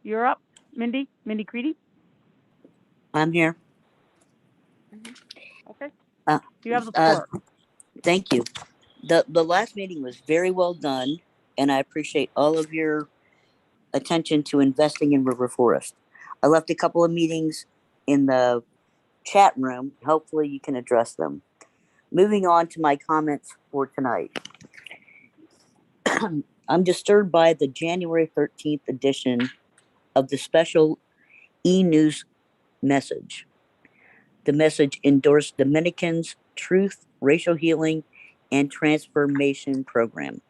you're up. Mindy Creedy. I'm here. Okay, Uh, you have the uh, floor. Thank you. The last meeting was very well done, and I appreciate all of your attention to investing in River Forest. I left a couple of meetings in the chat room. Hopefully, you can address them. Moving on to my comments for tonight. I'm disturbed by the January 13th edition of the special e-news message. The message endorsed Dominicans' Truth, Racial Healing, and Transformation program.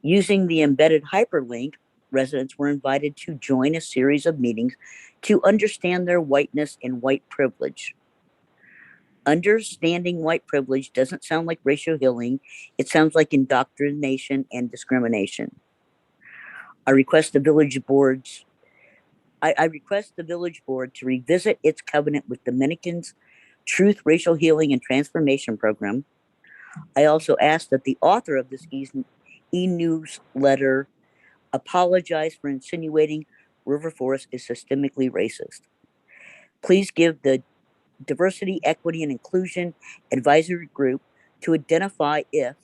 Using the embedded hyperlink, residents were invited to join a series of meetings to understand their whiteness and white privilege. Understanding white privilege doesn't sound like racial healing, it sounds like indoctrination and discrimination. I request the village boards I request the village board to revisit its covenant with Dominicans' Truth, Racial Healing, and Transformation program. I also ask that the author of this e-newsletter apologize for insinuating River Forest is systemically racist. Please give the Diversity, Equity, and Inclusion Advisory Group to identify if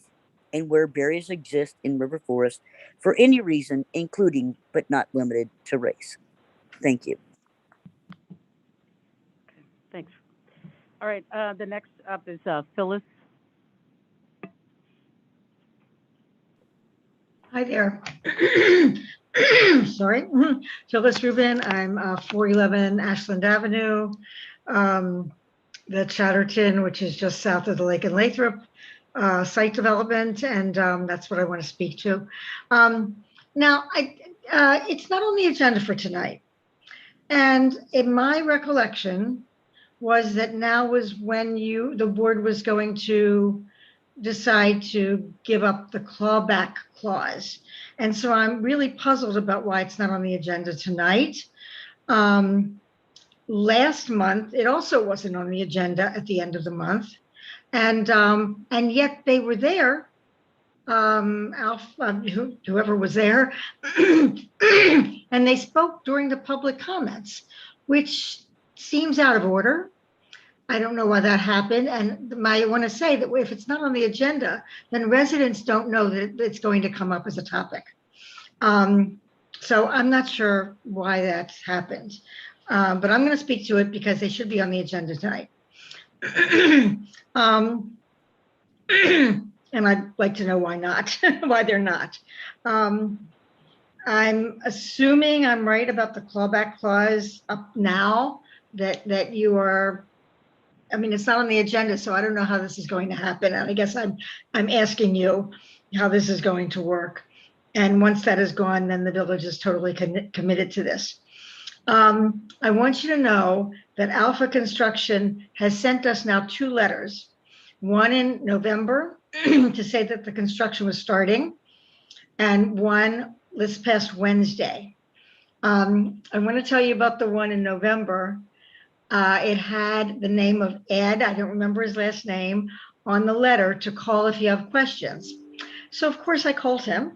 and where barriers exist in River Forest for any reason, including but not limited to race. Thank you. Thanks. All right, the next up is Phyllis. Hi there. Sorry, Phyllis Rubin. I'm 411 Ashland Avenue, the Chatterton, which is just south of the Lake and Lathrop site development, and that's what I want to speak to. Now, it's not on the agenda for tonight, and in my recollection was that now was when the board was going to decide to give up the clawback clause. And so I'm really puzzled about why it's not on the agenda tonight. Last month, it also wasn't on the agenda at the end of the month. And yet they were there, whoever was there, and they spoke during the public comments, which seems out of order. I don't know why that happened. And I want to say that if it's not on the agenda, then residents don't know that it's going to come up as a topic. So I'm not sure why that happened, but I'm going to speak to it because they should be on the agenda tonight. And I'd like to know why not, why they're not. I'm assuming I'm right about the clawback clause up now, that you are. I mean, it's not on the agenda, so I don't know how this is going to happen. And I guess I'm asking you how this is going to work. And once that is gone, then the village is totally committed to this. I want you to know that Alpha Construction has sent us now 2 letters, one in November to say that the construction was starting, and one this past Wednesday. I want to tell you about the one in November. It had the name of Ed, I don't remember his last name, on the letter to call if you have questions. So of course I called him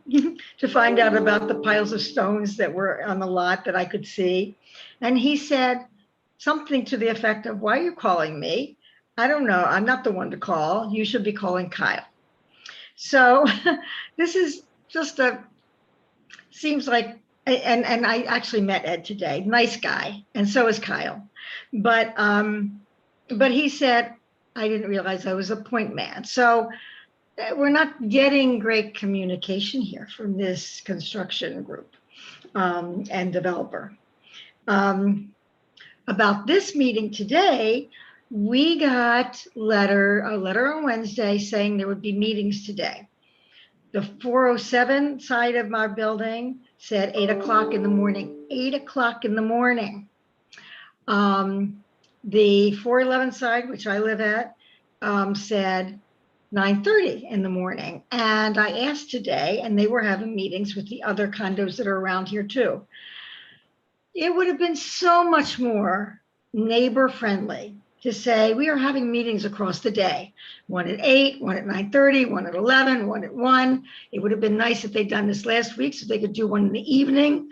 to find out about the piles of stones that were on the lot that I could see. And he said something to the effect of, why are you calling me? I don't know, I'm not the one to call. You should be calling Kyle. So this is just seems like, and I actually met Ed today, nice guy, and so is Kyle. But he said, I didn't realize I was a point man. So we're not getting great communication here from this construction group and developer. About this meeting today, we got a letter on Wednesday saying there would be meetings today. The 407 side of my building said 8 o'clock in the morning, 8 o'clock in the morning. The 411 side, which I live at, said 9:30 in the morning. And I asked today, and they were having meetings with the other condos that are around here too. It would have been so much more neighbor friendly to say, we are having meetings across the day, one at 8, one at 9:30, one at 11, one at 1. It would have been nice if they'd done this last week so they could do one in the evening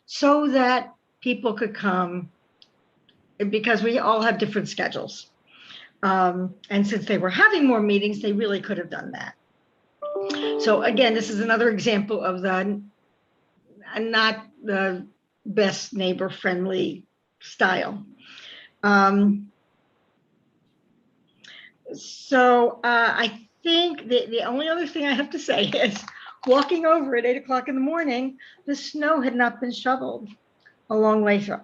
so that people could come, because we all have different schedules. And since they were having more meetings, they really could have done that. So again, this is another example of the not the best neighbor-friendly style. So I think the only other thing I have to say is, walking over at 8 o'clock in the morning, the snow had not been shoveled a long way through.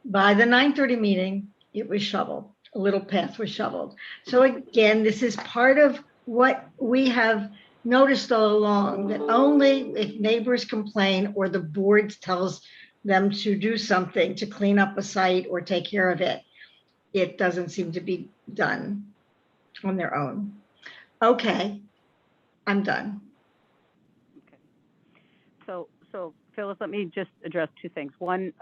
By the 9:30 meeting, it was shoveled. A little path was shoveled. So again, this is part of what we have noticed all along, that only if neighbors complain or the board tells them to do something to clean up a site or take care of it, it doesn't seem to be done on their own. Okay, I'm done. So Phyllis, let me just address two things. One,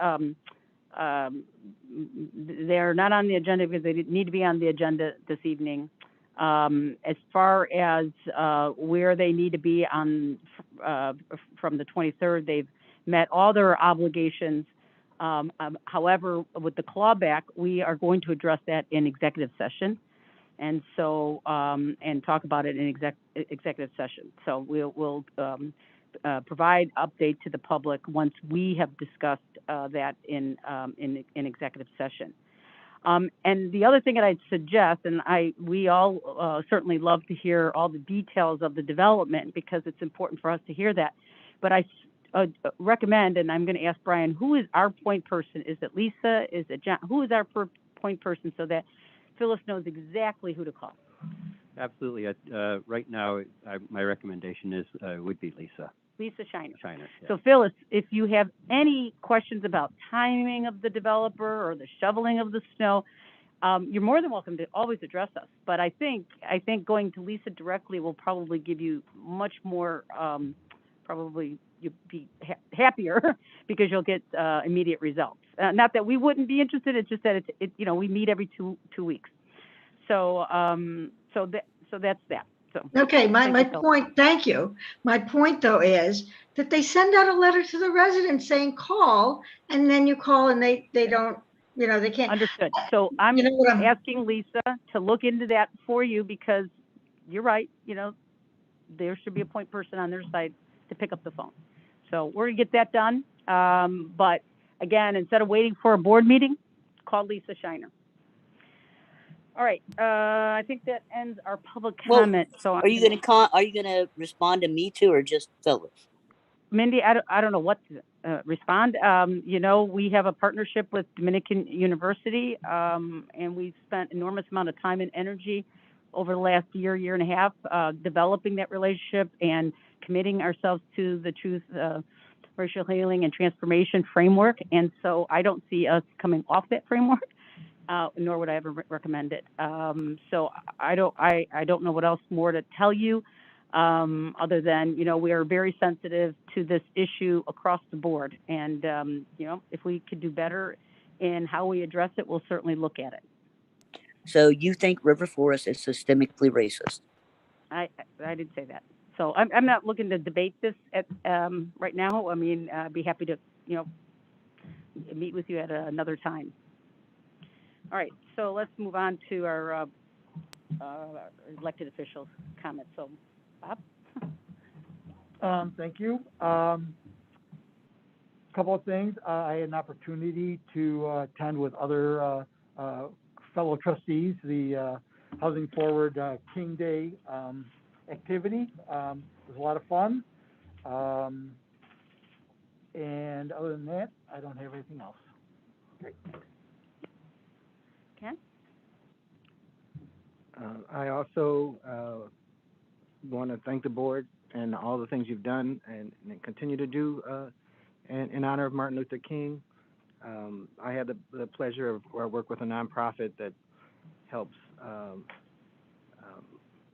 they're not on the agenda because they need to be on the agenda this evening. As far as where they need to be on from the 23rd, they've met all their obligations. However, with the clawback, we are going to address that in executive session, and so and talk about it in executive session. So we'll provide update to the public once we have discussed that in executive session. And the other thing that I'd suggest, and we all certainly love to hear all the details of the development because it's important for us to hear that. But I recommend, and I'm going to ask Brian, who is our point person? Is it Lisa? Is it John? Who is our point person so that Phyllis knows exactly who to call? Absolutely. Right now, my recommendation is would be Lisa. Lisa Shiner. Yeah. So Phyllis, if you have any questions about timing of the developer or the shoveling of the snow, you're more than welcome to always address us. But I think going to Lisa directly will probably give you much more, probably you'll be happier because you'll get immediate results. Not that we wouldn't be interested, it's just that we meet every two weeks. So that's that. So, okay, my point, thank you. My point though is that they send out a letter to the residents saying call, and then you call and they don't, they can't. Understood. So I'm asking Lisa to look into that for you because you're right, there should be a point person on their side to pick up the phone. So we're gonna get that done. But again, instead of waiting for a board meeting, call Lisa Shiner. All right, I think that ends our public comment. So are you gonna respond to me too, or just Phyllis? Mindy, I don't know what to respond. We have a partnership with Dominican University, and we've spent enormous amount of time and energy over the last year and a half, developing that relationship and committing ourselves to the Truth, Racial Healing, and Transformation framework. And so I don't see us coming off that framework. Nor would I ever recommend it. So I don't know what else more to tell you, other than we are very sensitive to this issue across the board, and if we could do better in how we address it, we'll certainly look at it. So you think River Forest is systemically racist? I didn't say that. So I'm not looking to debate this at right now. I mean, I'd be happy to meet with you at another time. All right, so let's move on to our elected officials' comments. So, Bob? Thank you. Couple of things. I had an opportunity to attend with other fellow trustees the Housing Forward King Day activity. It was a lot of fun. And other than that, I don't have anything else. Great. Ken? I also want to thank the board and all the things you've done and continue to do in honor of Martin Luther King. I had the pleasure of work with a nonprofit that helps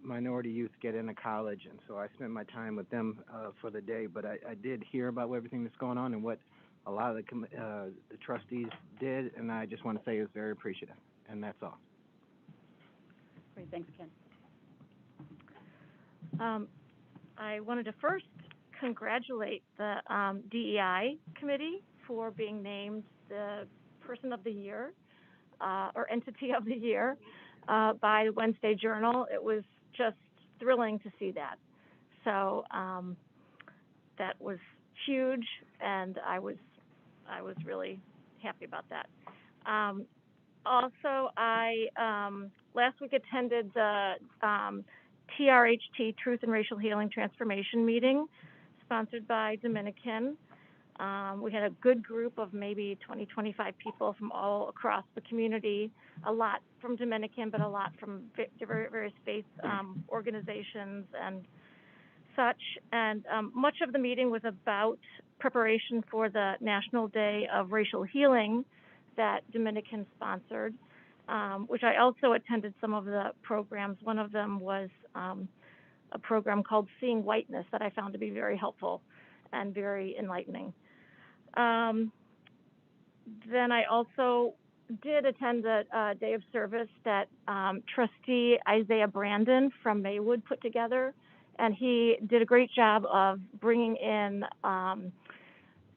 minority youth get into college, and so I spent my time with them for the day. But I did hear about everything that's going on and what a lot of the trustees did, and I just want to say I was very appreciative. and that's all. Great, thanks, Ken. I wanted to first congratulate the DEI committee for being named the Person of the Year or Entity of the Year by the Wednesday Journal. It was just thrilling to see that. So that was huge, and I was really happy about that. Also, I last week attended the TRHT, Truth and Racial Healing Transformation meeting, sponsored by Dominican. We had a good group of maybe 20, 25 people from all across the community, a lot from Dominican, but a lot from various faith organizations and such. And much of the meeting was about preparation for the National Day of Racial Healing that Dominican sponsored, which I also attended some of the programs. One of them was a program called Seeing Whiteness that I found to be very helpful and very enlightening. Then I also did attend the day of service that Trustee Isaiah Brandon from Maywood put together, and he did a great job of bringing in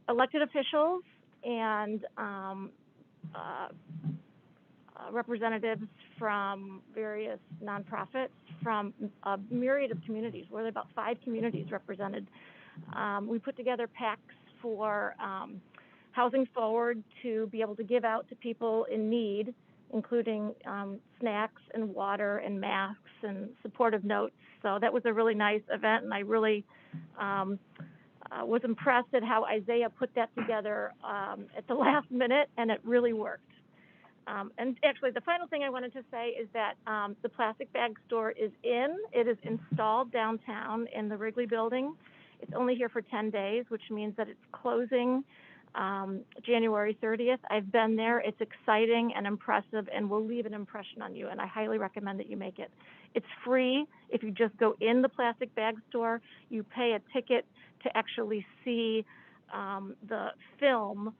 elected officials and representatives from various nonprofits from a myriad of communities. We're about 5 communities represented. We put together packs for Housing Forward to be able to give out to people in need, including snacks and water and masks and supportive notes. So that was a really nice event, and I really was impressed at how Isaiah put that together at the last minute, and it really worked. And actually, the final thing I wanted to say is that the plastic bag store is in. It is installed downtown in the Wrigley building. It's only here for 10 days, which means that it's closing January 30th. I've been there. It's exciting and impressive and will leave an impression on you, and I highly recommend that you make it. It's free if you just go in the plastic bag store. You pay a ticket to actually see the film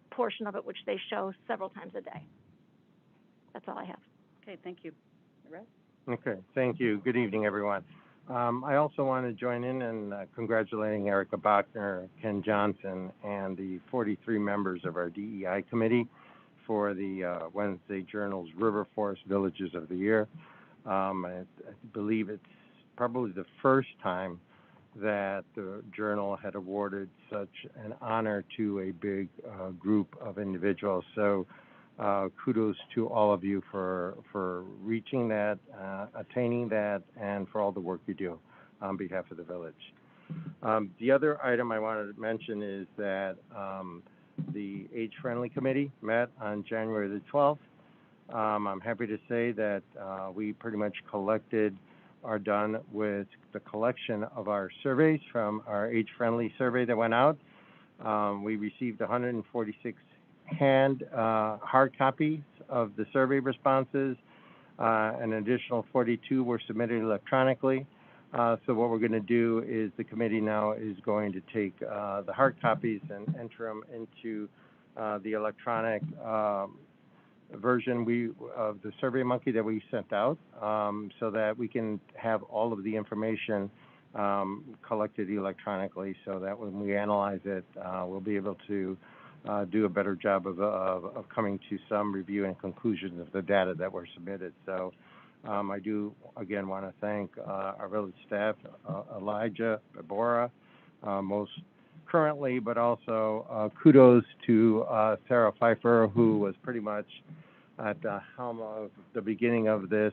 portion of it, which they show several times a day. That's all I have. Okay, thank you. Russ? Okay, thank you. Good evening, everyone. I also want to join in congratulating Erica Bachner, Ken Johnson, and the 43 members of our DEI committee for the Wednesday Journal's River Forest Villages of the Year. I believe it's probably the first time that the Journal had awarded such an honor to a big group of individuals. So kudos to all of you for reaching that, attaining that, and for all the work you do on behalf of the village. The other item I wanted to mention is that the Age Friendly Committee met on January the 12th. I'm happy to say that we pretty much are done with the collection of our surveys from our Age Friendly survey that went out. We received 146 hard copies of the survey responses. An additional 42 were submitted electronically. So what we're going to do is the committee now is going to take the hard copies and enter them into the electronic version of the SurveyMonkey that we sent out, so that we can have all of the information collected electronically, so that when we analyze it, we'll be able to do a better job of coming to some review and conclusions of the data that were submitted. So I do, again, want to thank our village staff, Elijah, Deborah, most currently, but also kudos to Sarah Pfeiffer, who was pretty much at the helm of the beginning of this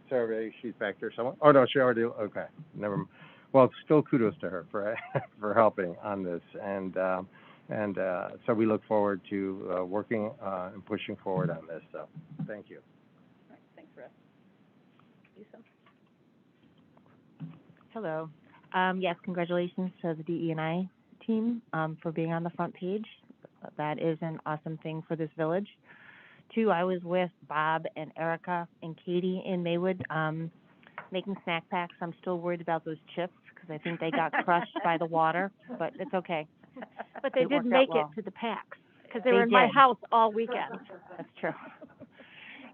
survey. She's back there somewhere. Oh, no, she already, okay, never mind. Well, still kudos to her for for helping on this. And so we look forward to working and pushing forward on this. So thank you. All right, thanks, Russ. Lisa? Hello. Yes, congratulations to the DE&I team for being on the front page. That is an awesome thing for this village. Too, I was with Bob and Erica and Katie in Maywood making snack packs. I'm still worried about those chips because I think they got crushed by the water, but it's okay. But they It did worked out make well. it to the packs because they They were in my did. house all weekend. That's true.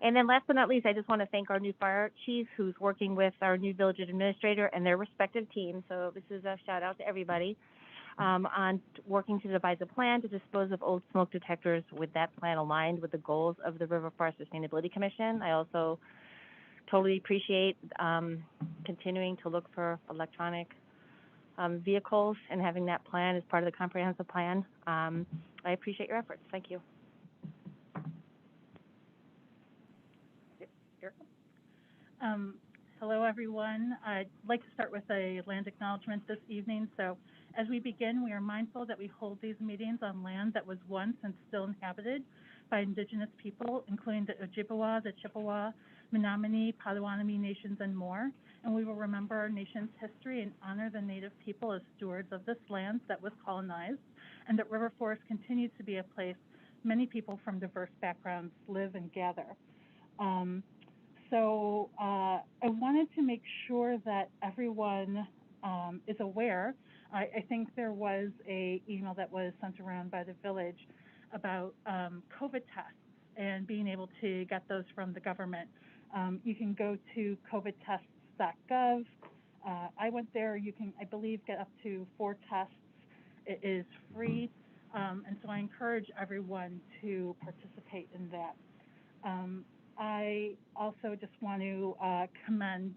And then last but not least, I just want to thank our new fire chief who's working with our new village administrator and their respective teams. So this is a shout out to everybody on working to devise a plan to dispose of old smoke detectors with that plan aligned with the goals of the River Forest Sustainability Commission. I also totally appreciate continuing to look for electronic vehicles and having that plan as part of the comprehensive plan. I appreciate your efforts. Thank you. Hello, everyone. I'd like to start with a land acknowledgement this evening. So as we begin, we are mindful that we hold these meetings on land that was once and still inhabited by Indigenous people, including the Ojibwa, the Chippewa, Menominee, Potawatomi nations, and more. And we will remember our nation's history and honor the Native people as stewards of this land that was colonized, and that River Forest continues to be a place many people from diverse backgrounds live and gather. So I wanted to make sure that everyone is aware. I think there was a email that was sent around by the village about COVID tests and being able to get those from the government. You can go to covidtests.gov. I went there. You can, I believe, get up to 4 tests. It is free, and so I encourage everyone to participate in that. I also just want to commend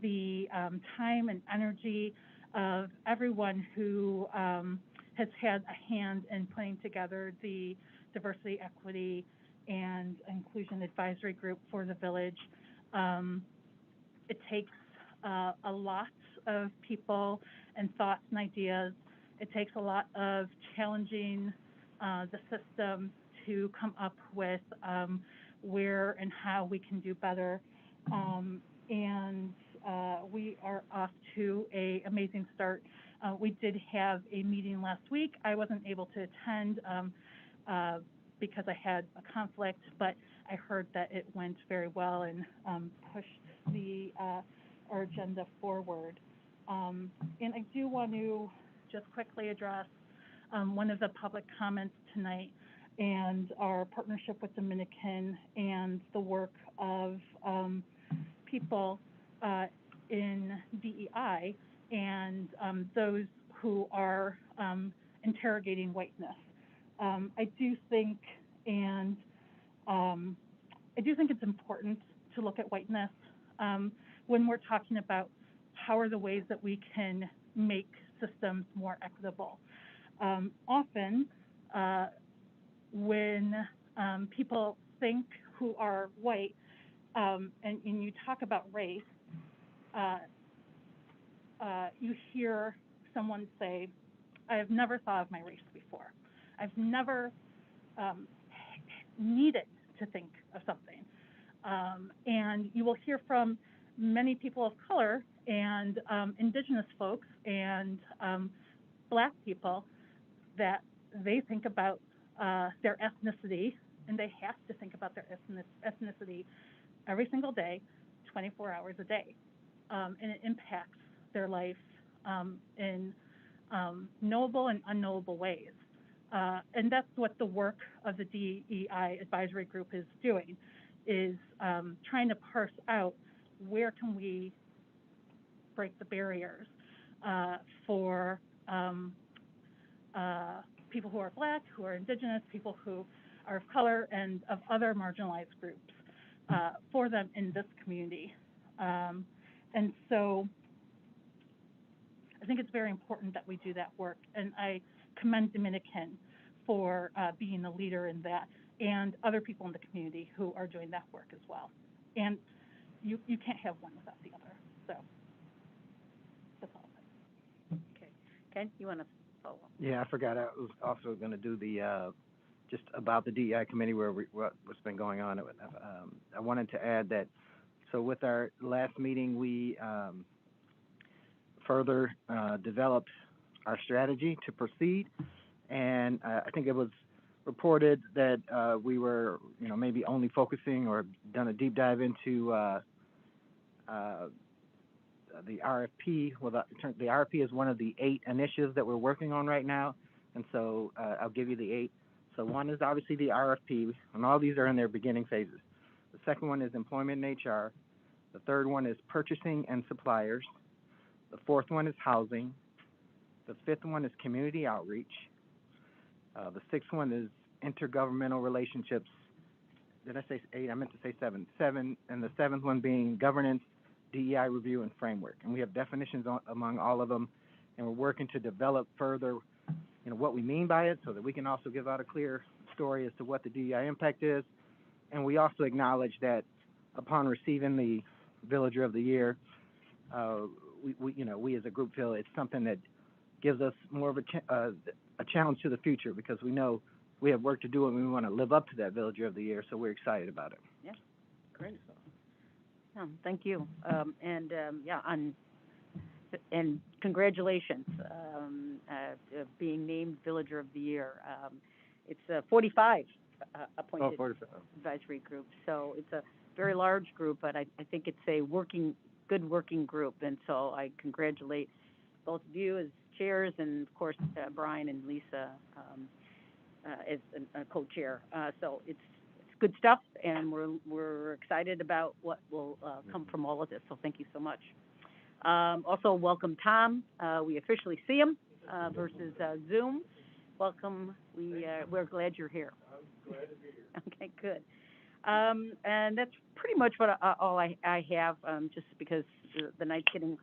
the time and energy of everyone who has had a hand in putting together the Diversity, Equity, and Inclusion Advisory Group for the village. It takes a lot of people and thoughts and ideas. It takes a lot of challenging the system to come up with where and how we can do better. And we are off to an amazing start. We did have a meeting last week. I wasn't able to attend because I had a conflict, but I heard that it went very well and pushed the our agenda forward. And I do want to just quickly address one of the public comments tonight and our partnership with Dominican and the work of people in DEI and those who are interrogating whiteness. I do think it's important to look at whiteness when we're talking about how are the ways that we can make systems more equitable. Often, when people think who are white and you talk about race, you hear someone say, I have never thought of my race before. I've never needed to think of something. And you will hear from many people of color and indigenous folks and Black people that they think about their ethnicity, and they have to think about their ethnicity every single day, 24 hours a day. And it impacts their life in knowable and unknowable ways. And that's what the work of the DEI advisory group is doing, is trying to parse out where can we break the barriers for people who are Black, who are indigenous, people who are of color and of other marginalized groups for them in this community. And so I think it's very important that we do that work. And I commend Dominican for being a leader in that, and other people in the community who are doing that work as well. And you can't have one without the other. So that's all. Okay. Ken, you want to follow up? Yeah, I forgot. I was also going to do the just about the DEI committee what's been going on. I wanted to add that. So with our last meeting, we further developed our strategy to proceed, and I think it was reported that we were, maybe only focusing or done a deep dive into the RFP. Well, the RFP is one of the 8 initiatives that we're working on right now, and so I'll give you the 8. So one is obviously the RFP, and all these are in their beginning phases. The second one is employment and HR. The third one is purchasing and suppliers. The fourth one is housing. The fifth one is community outreach. The sixth one is intergovernmental relationships. Did I say 8? I meant to say 7. 7, and the seventh one being governance, DEI review, and framework. And we have definitions among all of them, and we're working to develop further, what we mean by it, so that we can also give out a clear story as to what the DEI impact is. And we also acknowledge that upon receiving the Villager of the Year, we as a group feel it's something that gives us more of a challenge to the future, because we know we have work to do and we want to live up to that Villager of the Year, so we're excited about it. Yeah, great. Thank you. And congratulations being named Villager of the Year. It's 45 appointed 45. advisory group, so it's a very large group, but I think it's a good working group, and so I congratulate both of you as chairs, and of course Brian and Lisa as a co-chair. So it's good stuff, and we're excited about what will come from all of this. So thank you so much. Also, welcome Tom. We officially see him versus Zoom. Welcome. We're glad you're here. I'm glad to be here. Okay, good. And that's pretty much what all I have, just because the night's getting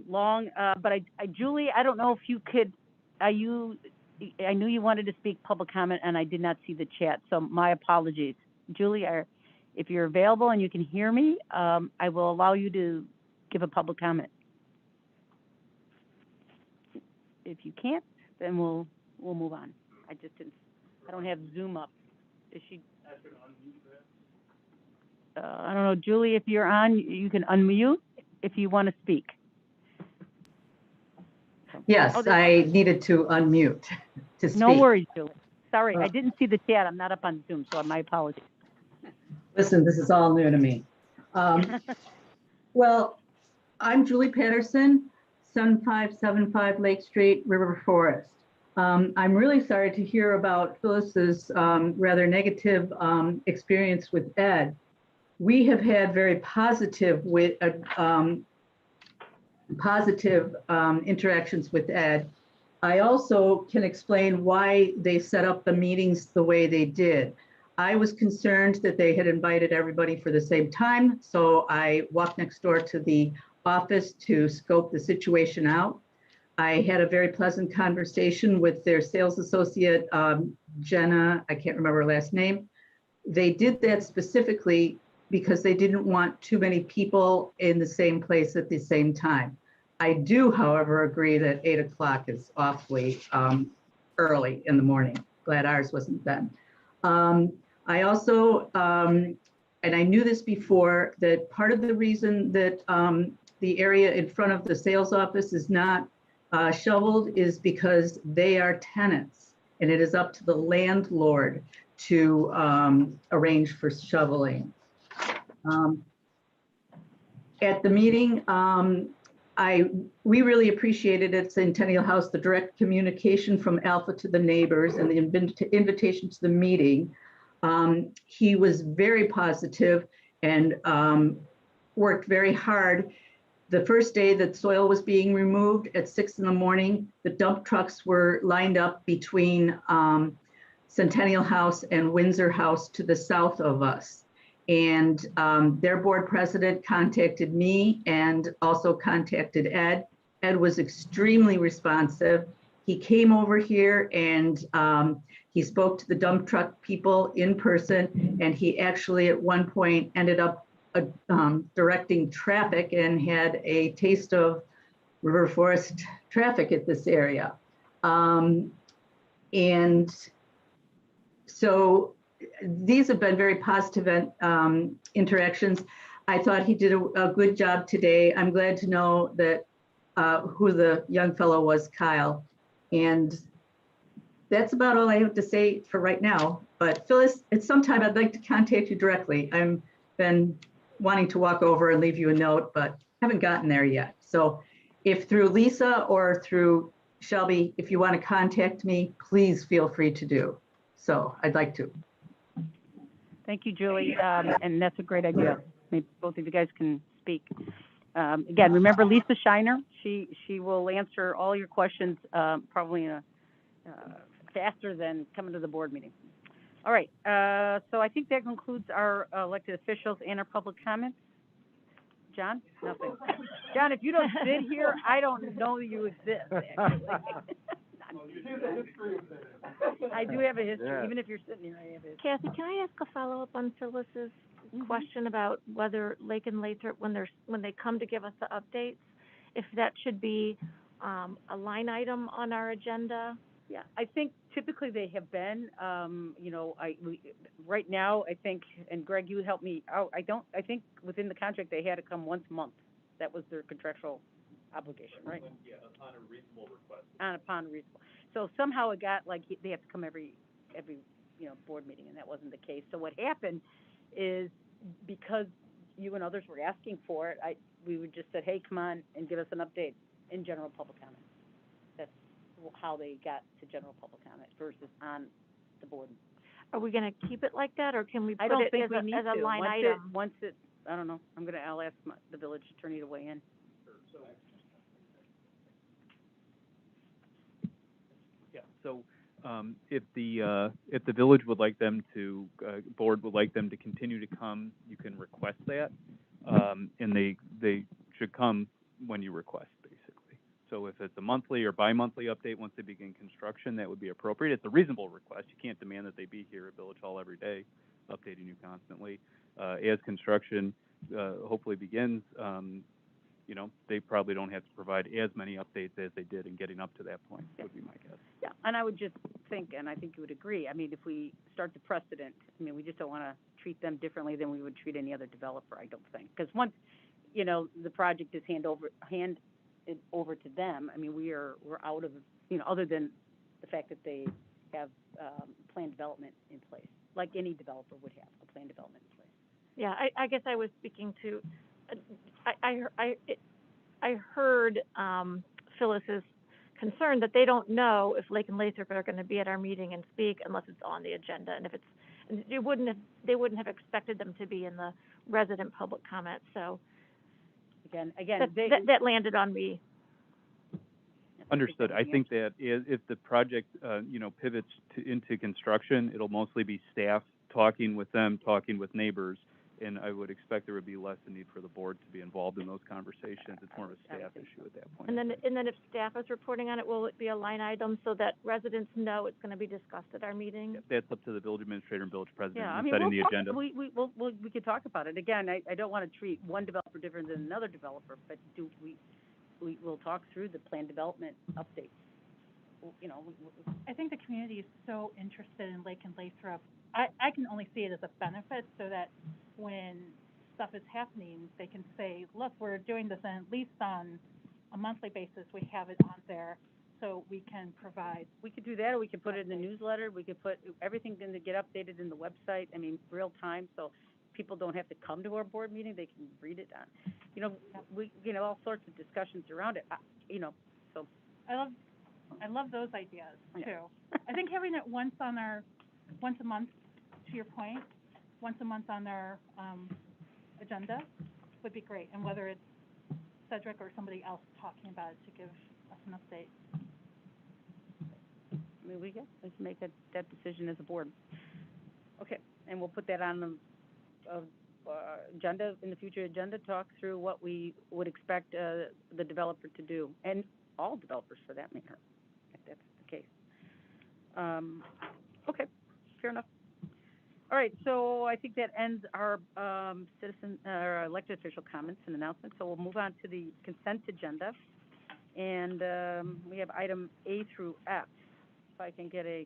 long. But Julie, I don't know if you could. I knew you wanted to speak public comment, and I did not see the chat, so my apologies. Julie, if you're available and you can hear me, I will allow you to give a public comment. If you can't, then we'll move on. I don't have Zoom up. Is she? I don't know, Julie, if you're on, you can unmute if you want to speak. Yes, I needed to unmute to speak. No worries, Julie. Sorry, I didn't see the chat. I'm not up on Zoom, so my apologies. Listen, this is all new to me. Well, I'm Julie Patterson, 7575 Lake Street, River Forest. I'm really sorry to hear about Phyllis's rather negative experience with Ed. We have had very positive interactions with Ed. I also can explain why they set up the meetings the way they did. I was concerned that they had invited everybody for the same time, so I walked next door to the office to scope the situation out. I had a very pleasant conversation with their sales associate, Jenna, I can't remember her last name. They did that specifically because they didn't want too many people in the same place at the same time. I do, however, agree that 8 o'clock is awfully early in the morning. Glad ours wasn't then. I also, and I knew this before, that part of the reason that the area in front of the sales office is not shoveled is because they are tenants, and it is up to the landlord to arrange for shoveling. At the meeting, we really appreciated at Centennial House the direct communication from Alpha to the neighbors and the invitation to the meeting. He was very positive and worked very hard. The first day that soil was being removed at 6 in the morning, the dump trucks were lined up between Centennial House and Windsor House to the south of us. And their board president contacted me and also contacted Ed. Ed was extremely responsive. He came over here and he spoke to the dump truck people in person, and he actually at one point ended up directing traffic and had a taste of River Forest traffic at this area. And so these have been very positive interactions. I thought he did a good job today. I'm glad to know that who the young fellow was, Kyle. And that's about all I have to say for right now. But Phyllis, at some time I'd like to contact you directly. I've been wanting to walk over and leave you a note, but haven't gotten there yet. So if through Lisa or through Shelby, if you want to contact me, please feel free to do. So I'd like to. Thank you, Julie, and that's a great idea. Maybe both of you guys can speak. Again, remember Lisa Shiner, she will answer all your questions, probably in a, faster than coming to the board meeting. All right, so I think that concludes our elected officials and our public comments. John? Nothing. John, if you don't sit here, I don't know you exist, actually. I do have a history, Yeah. even if you're sitting here, I have a history. Kathy, can I ask a follow-up on Phyllis's question about whether Lake and Lathrop, when they come to give us the updates, if that should be a line item on our agenda? Yeah, I think typically they have been, right now, I think, and Greg, you help me out, I think within the contract, they had to come once a month. That was their contractual obligation, right? Yeah, upon a reasonable request. Upon reasonable. So somehow it got like they have to come every board meeting, and that wasn't the case. So what happened is, because you and others were asking for it, we would just said, hey, come on and give us an update in general public comment. That's how they got to general public comment versus on the board. Are we gonna keep it like that, or can we I put don't it think as we a, need as a to. line Once item? I don't know, I'll ask the village attorney to weigh in. Yeah, so, if the village would like them to, board would like them to continue to come, you can request that. And they should come when you request, basically. So if it's a monthly or bi-monthly update, once they begin construction, that would be appropriate. It's a reasonable request. You can't demand that they be here at Village Hall every day, updating you constantly. As construction, hopefully begins, they probably don't have to provide as many updates as they did in getting up to that point, would be my guess. Yeah, and I would just think, and I think you would agree, I mean, if we start the precedent, I mean, we just don't want to treat them differently than we would treat any other developer, I don't think. Because once, the project is handed over to them, I mean, we're out of, other than the fact that they have planned development in place, like any developer would have a planned development in place. Yeah, I guess I was speaking to, I heard Phyllis's concern that they don't know if Lake and Lathrop are going to be at our meeting and speak unless it's on the agenda, and if they wouldn't have expected them to be in the resident public comment. So Again, that landed on me. Understood. I think that if the project, pivots into construction, it'll mostly be staff talking with them, talking with neighbors, and I would expect there would be less a need for the board to be involved in those conversations. It's more of a staff issue at that point. And then if staff is reporting on it, will it be a line item so that residents know it's going to be discussed at our meeting? That's up to the village administrator and village president Yeah, I in mean, setting the agenda. we could talk about it. Again, I don't want to treat one developer different than another developer, but we'll talk through the planned development updates. I think the community is so interested in Lake and Lathrop. I can only see it as a benefit, so that when stuff is happening, they can say, look, we're doing this, and at least on a monthly basis, we have it on there, so we can provide. We could do that, or we could put it in the newsletter. We could put everything to get updated in the website. I mean, real time, so people don't have to come to our board meeting. They can read it on. We all sorts of discussions around it. So. I love those ideas too. Yeah. I think having it once a month, to your point, once a month on our agenda would be great. And whether it's Cedric or somebody else talking about it to give us an update. I mean, we can make that decision as a board. Okay, and we'll put that on the agenda, in the future agenda, talk through what we would expect the developer to do, and all developers for that matter, if that's the case. Okay, fair enough. All right, so I think that ends our our elected official comments and announcements. So we'll move on to the consent agenda, and we have item A through F. If I can get a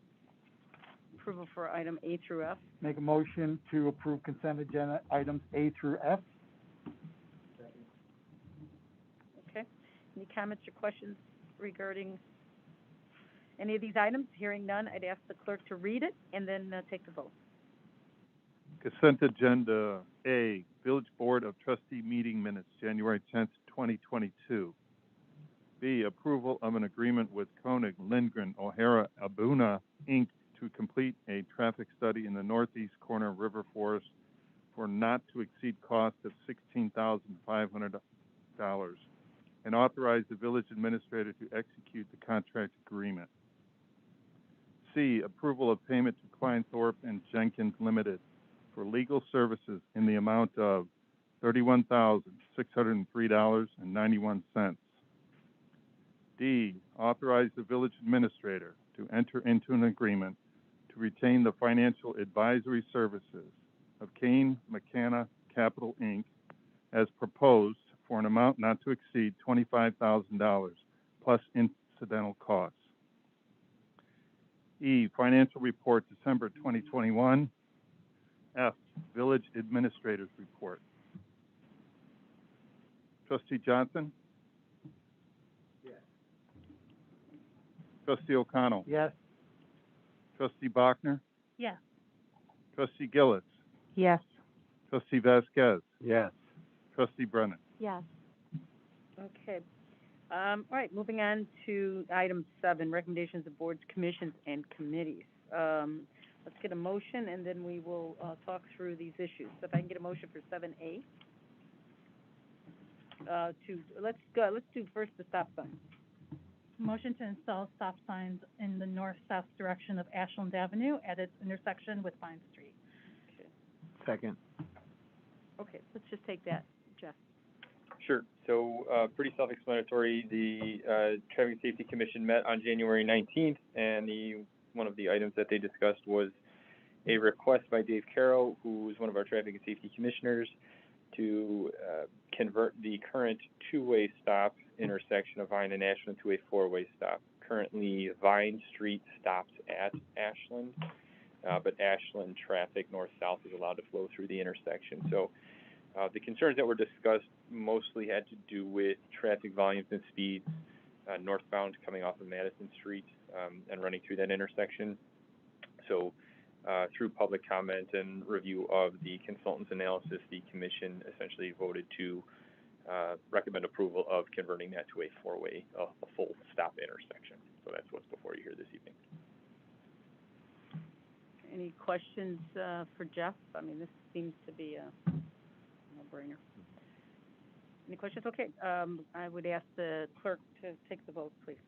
approval for item A through F. Make a motion to approve consent agenda items A through F. Okay. Any comments or questions regarding any of these items? Hearing none, I'd ask the clerk to read it and then take the vote. Consent agenda A, Village Board of Trustee meeting minutes, January 10th, 2022. B, approval of an agreement with Koenig, Lindgren, O'Hara, Abuna, Inc. to complete a traffic study in the northeast corner of River Forest cost of $16,500 and authorize the village administrator to execute the contract agreement. C, approval of payment to Kleinthorpe and Jenkins Limited for legal services in the amount of $31,603.91. D, authorize the village administrator to enter into an agreement to retain the financial advisory services of Kane McKenna Capital, Inc. as proposed for an amount not to exceed $25,000 plus incidental costs. E, financial report December 2021. F, village administrator's report. Trustee Johnson? Yes. Trustee O'Connell? Yes. Trustee Bachner? Yes. Trustee Gillis? Yes. Trustee Vasquez? Yes. Trustee Brennan? Yes. Okay. All right, moving on to item 7, recommendations of boards, commissions, and committees. Let's get a motion, and then we will talk through these issues. So if I can get a motion for 7A. Let's do first the stop sign. Motion to install stop signs in the north-south direction of Ashland Avenue at its intersection with Vine Street. Okay. Second. Okay, let's just take that, Jeff. Sure. So pretty self-explanatory. The Traffic Safety Commission met on January 19th, and one of the items that they discussed was a request by Dave Carroll, who is one of our traffic and safety commissioners, to convert the current two-way stop intersection of Vine and Ashland to a four-way stop. Currently, Vine Street stops at Ashland, but Ashland traffic north-south is allowed to flow through the intersection. So the concerns that were discussed mostly had to do with traffic volumes and speeds northbound coming off of Madison Street and running through that intersection. So through public comment and review of the consultant's analysis, the commission essentially voted to recommend approval of converting that to a four-way, a full stop intersection. So that's what's before you here this evening. Any questions for Jeff? I mean, this seems to be a no-brainer. Any questions? Okay, I would ask the clerk to take the vote, please.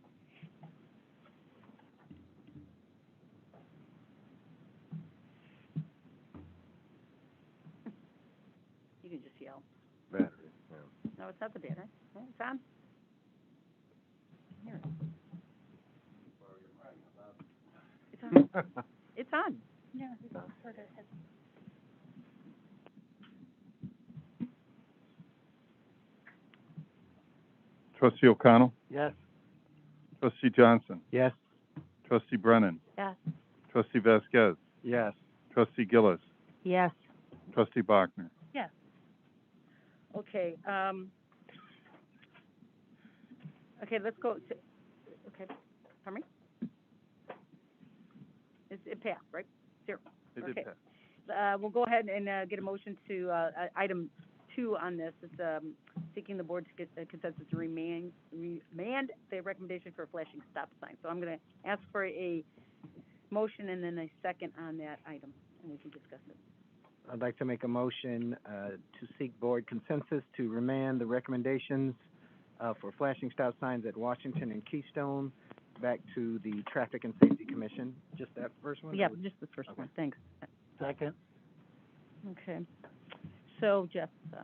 You can just yell. Battery, yeah. No, it's not the banner. Oh, it's on. Here. It's on. It's on. Yeah, we both heard it. Trustee O'Connell? Yes. Trustee Johnson? Yes. Trustee Brennan? Yes. Trustee Vasquez? Yes. Trustee Gillis? Yes. Trustee Bachner? Yes. Okay, okay, let's go to, okay, pardon me? It passed, right? 0. It did Okay. pass. We'll go ahead and get a motion to, item 2 on this. It's, seeking the board's consensus to remand the recommendation for a flashing stop sign. So I'm gonna ask for a motion and then a second on that item, and we can discuss it. I'd like to make a motion to seek board consensus to remand the recommendations for flashing stop signs at Washington and Keystone back to the Traffic and Safety Commission. Just that first one? Yeah, just the first one, thanks. Second. Okay. So, Jeff, do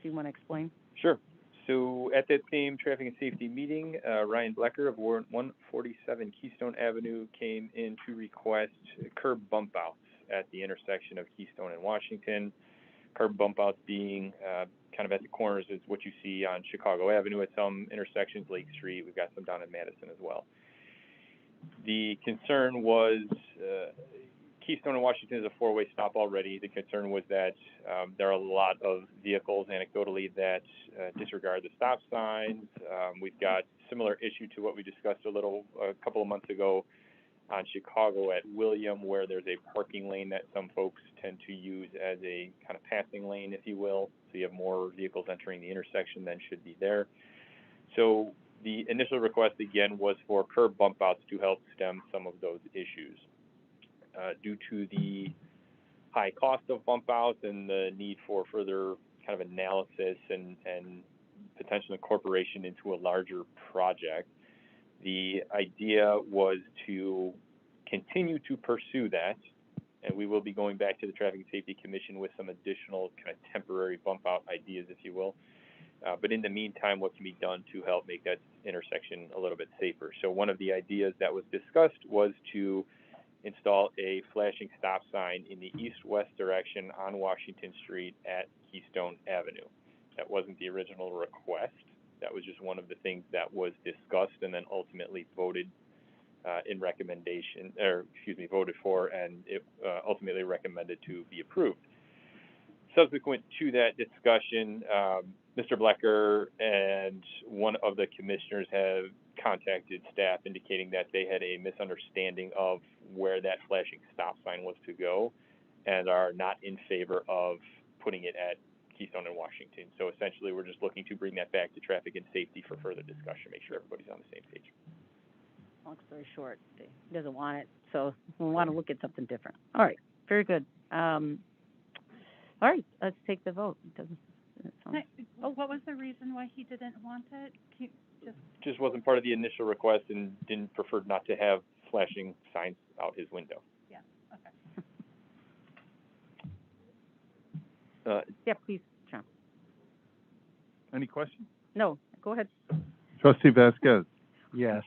you want to explain? Sure. So at that same traffic and safety meeting, Ryan Blecker of Ward 147 Keystone Avenue came in to request curb bump outs at the intersection of Keystone and Washington. Curb bump outs being kind of at the corners is what you see on Chicago Avenue at some intersections, Lake Street. We've got some down in Madison as well. The concern was Keystone and Washington is a four-way stop already. The concern was that there are a lot of vehicles, anecdotally, that disregard the stop signs. We've got similar issue to what we discussed a couple of months ago on Chicago at William, where there's a parking lane that some folks tend to use as a kind of passing lane, if you will. So you have more vehicles entering the intersection than should be there. So the initial request, again, was for curb bump outs to help stem some of those issues. Due to the high cost of bump outs and the need for further kind of analysis and potential incorporation into a larger project. The idea was to continue to pursue that, and we will be going back to the Traffic and Safety Commission with some additional kind of temporary bump out ideas, if you will. But in the meantime, what can be done to help make that intersection a little bit safer? So one of the ideas that was discussed was to install a flashing stop sign in the east-west direction on Washington Street at Keystone Avenue. That wasn't the original request. That was just one of the things that was discussed and then ultimately voted voted for, and it ultimately recommended to be approved. Subsequent to that discussion, Mr. Blecker and one of the commissioners have contacted staff indicating that they had a misunderstanding of where that flashing stop sign was to go and are not in favor of putting it at Keystone and Washington. So essentially, we're just looking to bring that back to traffic and safety for further discussion, make sure everybody's on the same page. Long story short, he doesn't want it, so we want to look at something different. All right, very good. All right, let's take the vote. What was the reason why he didn't want it? Just wasn't part of the initial request and preferred not to have flashing signs out his window. Yeah, okay. Yeah, please, John. Any questions? No, go ahead. Trustee Vasquez. Yes.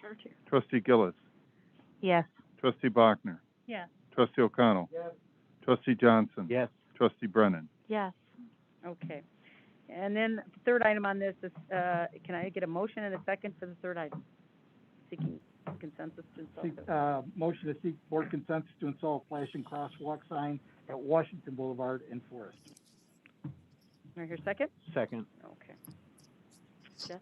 Trustee Gillis. Yes. Trustee Bachner. Yes. Trustee O'Connell. Yes. Trustee Johnson. Yes. Trustee Brennan. Yes. Okay. And then the third item on this is, can I get a motion and a second for the third item? Seeking consensus to install. Motion to seek board consensus to install a flashing crosswalk sign at Washington Boulevard and Forest. Can I hear a second? Second. Okay. Jeff?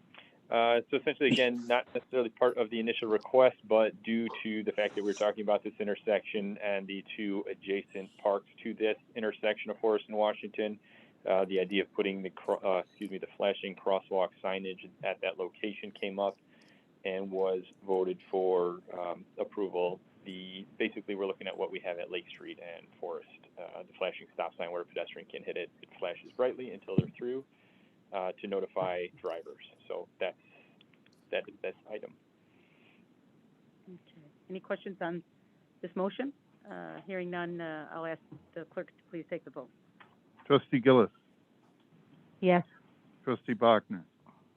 So essentially, again, not necessarily part of the initial request, but due to the fact that we're talking about this intersection and the two adjacent parks to this intersection of Forest and Washington, the idea of putting the flashing crosswalk signage at that location came up and was voted for approval. Basically, we're looking at what we have at Lake Street and Forest. The flashing stop sign where a pedestrian can hit it, it flashes brightly until they're through to notify drivers. So that is this item. Okay. Any questions on this motion? Hearing none, I'll ask the clerk to please take the vote. Trustee Gillis. Yes. Trustee Bachner.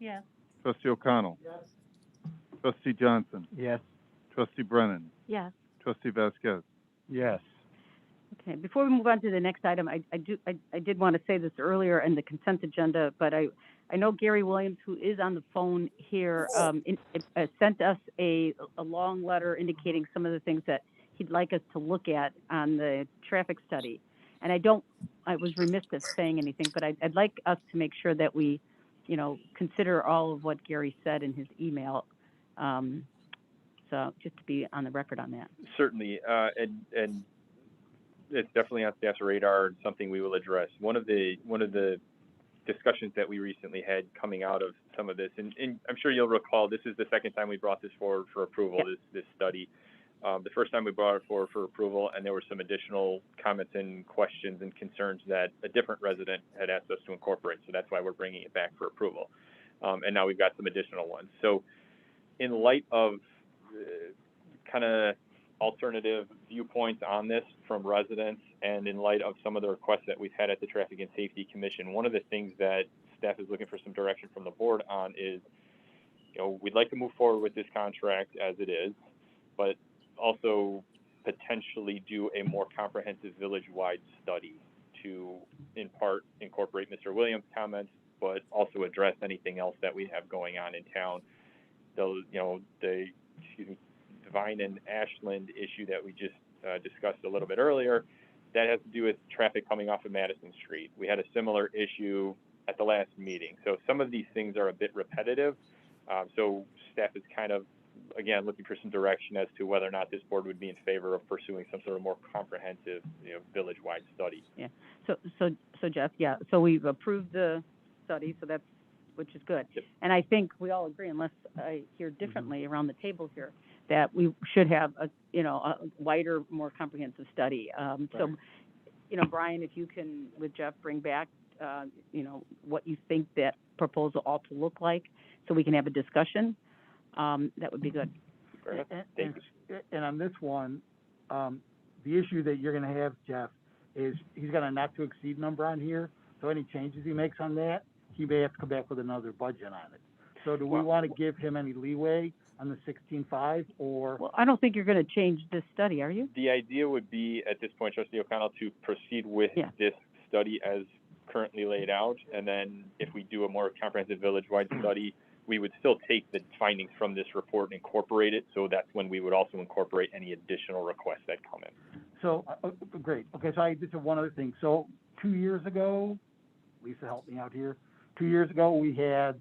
Yes. Trustee O'Connell. Yes. Trustee Johnson. Yes. Trustee Brennan. Yes. Trustee Vasquez. Yes. Okay, before we move on to the next item, I did want to say this earlier in the consent agenda, but I know Gary Williams, who is on the phone here, sent us a long letter indicating some of the things that he'd like us to look at on the traffic study. And I was remiss of saying anything, but I'd like us to make sure that we, consider all of what Gary said in his email. So just to be on the record on that. Certainly, and it's definitely on staff's radar and something we will address. One of the discussions that we recently had coming out of some of this, and I'm sure you'll recall, this is the second time we brought this forward for approval, yep. This study. The first time we brought it forward for approval, and there were some additional comments and questions and concerns that a different resident had asked us to incorporate. So that's why we're bringing it back for approval. And now we've got some additional ones. So in light of kind of alternative viewpoints on this from residents, and in light of some of the requests that we've had at the Traffic and Safety Commission, one of the things that staff is looking for some direction from the board on is, we'd like to move forward with this contract as it is, but also potentially do a more comprehensive village-wide study to, in part, incorporate Mr. Williams' comments, but also address anything else that we have going on in town. The Vine and Ashland issue that we just discussed a little bit earlier, that has to do with traffic coming off of Madison Street. We had a similar issue at the last meeting. So some of these things are a bit repetitive. So staff is kind of, again, looking for some direction as to whether or not this board would be in favor of pursuing some sort of more comprehensive, village-wide study. Yeah. So Jeff, yeah. So we've approved the study, so which is good. Yep. And I think we all agree, unless I hear differently around the table here, that we should have a wider, more comprehensive study. Right. So, Brian, if you can, with Jeff, bring back what you think that proposal ought to look like, so we can have a discussion. That would be good. And on this one, the issue that you're gonna have, Jeff, is he's got a not to exceed number on here, so any changes he makes on that, he may have to come back with another budget on it. So do we want to give him any leeway on the 16.5, or? Well, I don't think you're gonna change this study, are you? The idea would be, at this point, Trustee O'Connell, to proceed with this study as currently laid out, and then if we do a more comprehensive village-wide study, we would still take the findings from this report and incorporate it, so that's when we would also incorporate any additional requests that come in. So, great. Okay, so I just have one other thing. So 2 years ago, Lisa helped me out here. 2 years ago, we had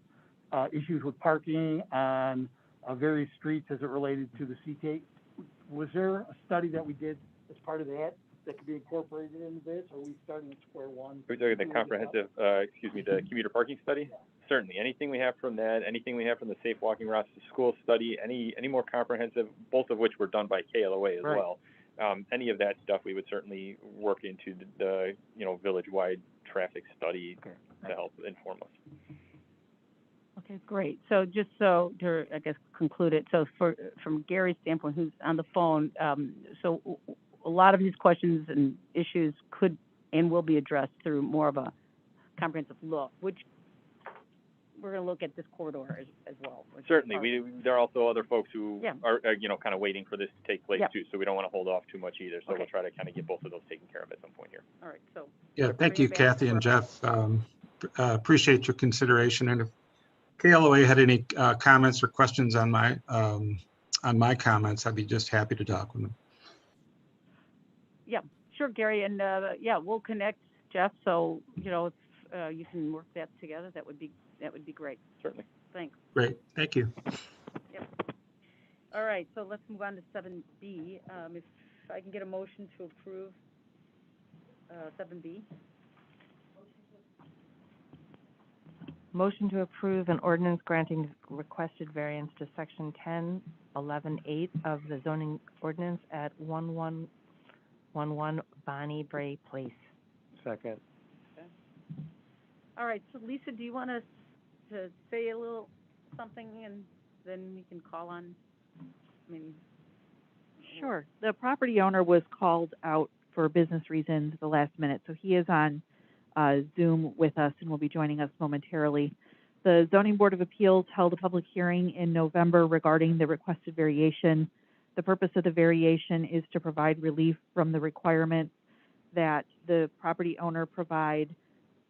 issues with parking on various streets as it related to the CK. Was there a study that we did as part of that could be incorporated into this, or are we starting at square one? Are we talking the comprehensive, the commuter parking study? Certainly, anything we have from that, anything we have from the safe walking routes to school study, any more comprehensive, both of which were done by KLOA as well. Any of that stuff, we would certainly work into the village-wide traffic study to help inform us. Okay, great. So just so to, I guess, conclude it, so from Gary's standpoint, who's on the phone, so a lot of these questions and issues could and will be addressed through more of a comprehensive look, which we're going to look at this corridor as well. Certainly, there are also other folks who are kind of waiting for this to take place too, so we don't want to hold off too much either. So we'll try to kind of get both of those taken care of at some point here. All right. So yeah, thank you, Kathy and Jeff. Appreciate your consideration. And if KLOA had any comments or questions on my comments, I'd be just happy to talk with them. Yeah, sure, Gary, and we'll connect, Jeff. So if you can work that together, that would be great. Certainly. Thanks. Great, thank you. Yep. All right, so let's move on to 7B. If I can get a motion to approve 7B. Motion to approve an ordinance granting requested variance to section 10.11.8 of the zoning ordinance at 1111 Bonnie Bray Place. Second. Okay. All right, so Lisa, do you want us to say a little something, and then we can call on, Sure. The property owner was called out for business reasons the last minute, so he is on Zoom with us and will be joining us momentarily. The Zoning Board of Appeals held a public hearing in November regarding the requested variation. The purpose of the variation is to provide relief from the requirement that the property owner provide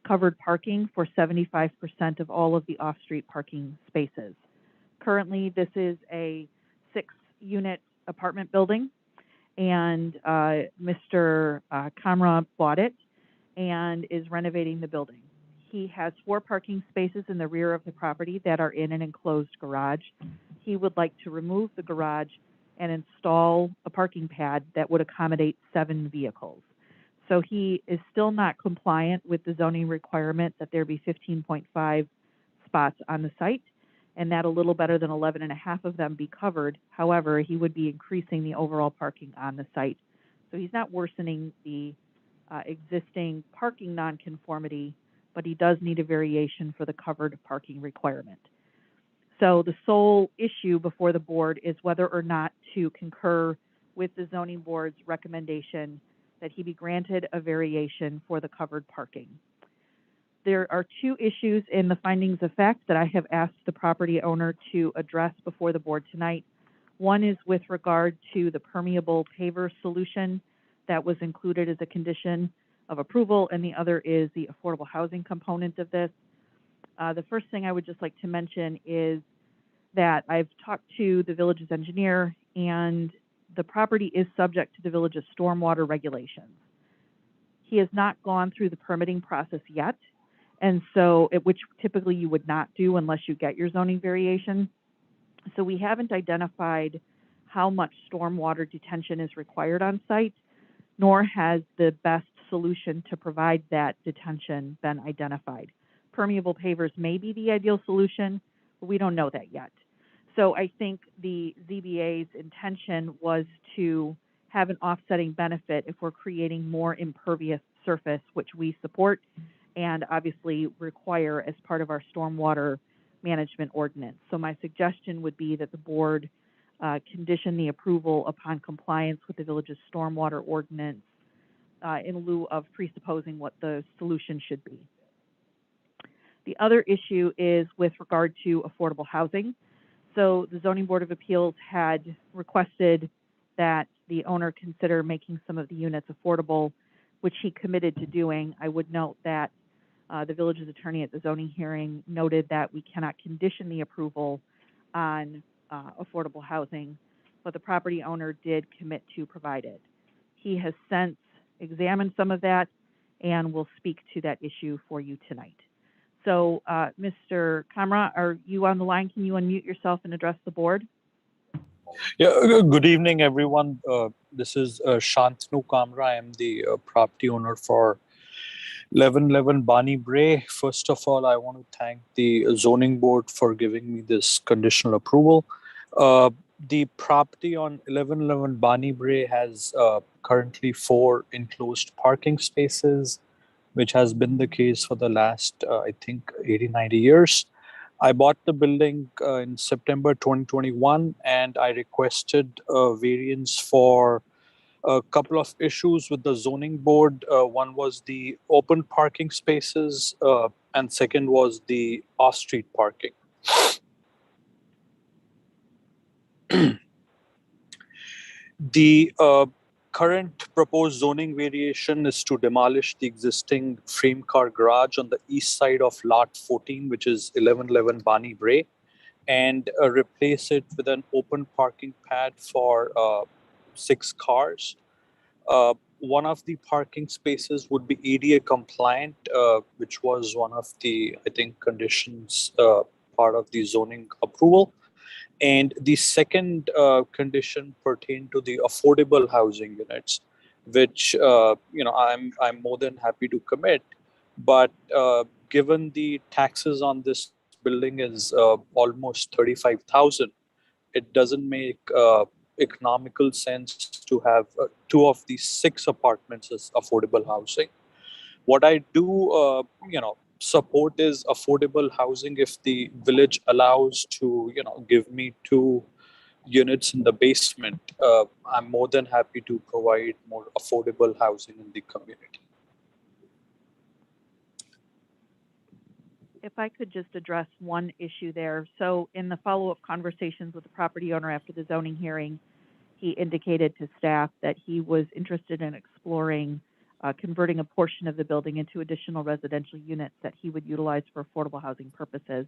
covered parking for 75% of all of the off-street parking spaces. Currently, this is a 6-unit apartment building, and Mr. Kamra bought it and is renovating the building. He has 4 parking spaces in the rear of the property that are in an enclosed garage. He would like to remove the garage and install a parking pad that would accommodate 7 vehicles. So he is still not compliant with the zoning requirement that there be 15.5 spots on the site, and that a little better than 11.5 of them be covered. However, he would be increasing the overall parking on the site. So he's not worsening the existing parking nonconformity, but he does need a variation for the covered parking requirement. So the sole issue before the board is whether or not to concur with the zoning board's recommendation that he be granted a variation for the covered parking. There are 2 issues in the findings of fact that I have asked the property owner to address before the board tonight. One is with regard to the permeable paver solution that was included as a condition of approval, and the other is the affordable housing component of this. The first thing I would just like to mention is that I've talked to the village's engineer, and the property is subject to the village's stormwater regulations. He has not gone through the permitting process yet, and so, which typically you would not do unless you get your zoning variation. So we haven't identified how much stormwater detention is required on site, nor has the best solution to provide that detention been identified. Permeable pavers may be the ideal solution, but we don't know that yet. So I think the ZBA's intention was to have an offsetting benefit if we're creating more impervious surface, which we support, and obviously require as part of our stormwater management ordinance. So my suggestion would be that the board condition the approval upon compliance with the village's stormwater ordinance in lieu of presupposing what the solution should be. The other issue is with regard to affordable housing. So the Zoning Board of Appeals had requested that the owner consider making some of the units affordable, which he committed to doing. I would note that the village's attorney at the zoning hearing noted that we cannot condition the approval on affordable housing, but the property owner did commit to provide it. He has since examined some of that and will speak to that issue for you tonight. So, Mr. Kamra, are you on the line? Can you unmute yourself and address the board? Yeah, good evening, everyone. This is Shantanu Kamra. I am the property owner for 1111 Bani Bray. First of all, I want to thank the zoning board for giving me this conditional approval. The property on 1111 Bani Bray has currently 4 enclosed parking spaces, which has been the case for the last, I think, 80, 90 years. I bought the building in September 2021, and I requested a variance for a couple of issues with the zoning board. One was the open parking spaces, and second was the off-street parking. The current proposed zoning variation is to demolish the existing frame car garage on the east side of lot 14, which is 1111 Bani Bray, and replace it with an open parking pad for 6 cars. One of the parking spaces would be ADA compliant, which was one of the, I think, conditions part of the zoning approval. And the second condition pertained to the affordable housing units, which I'm more than happy to commit. But given the taxes on this building is almost 35,000, it doesn't make economical sense to have 2 of these 6 apartments as affordable housing. What I do, support is affordable housing if the village allows to, give me 2 units in the basement. I'm more than happy to provide more affordable housing in the community. If I could just address one issue there. So in the follow-up conversations with the property owner after the zoning hearing, he indicated to staff that he was interested in exploring converting a portion of the building into additional residential units that he would utilize for affordable housing purposes.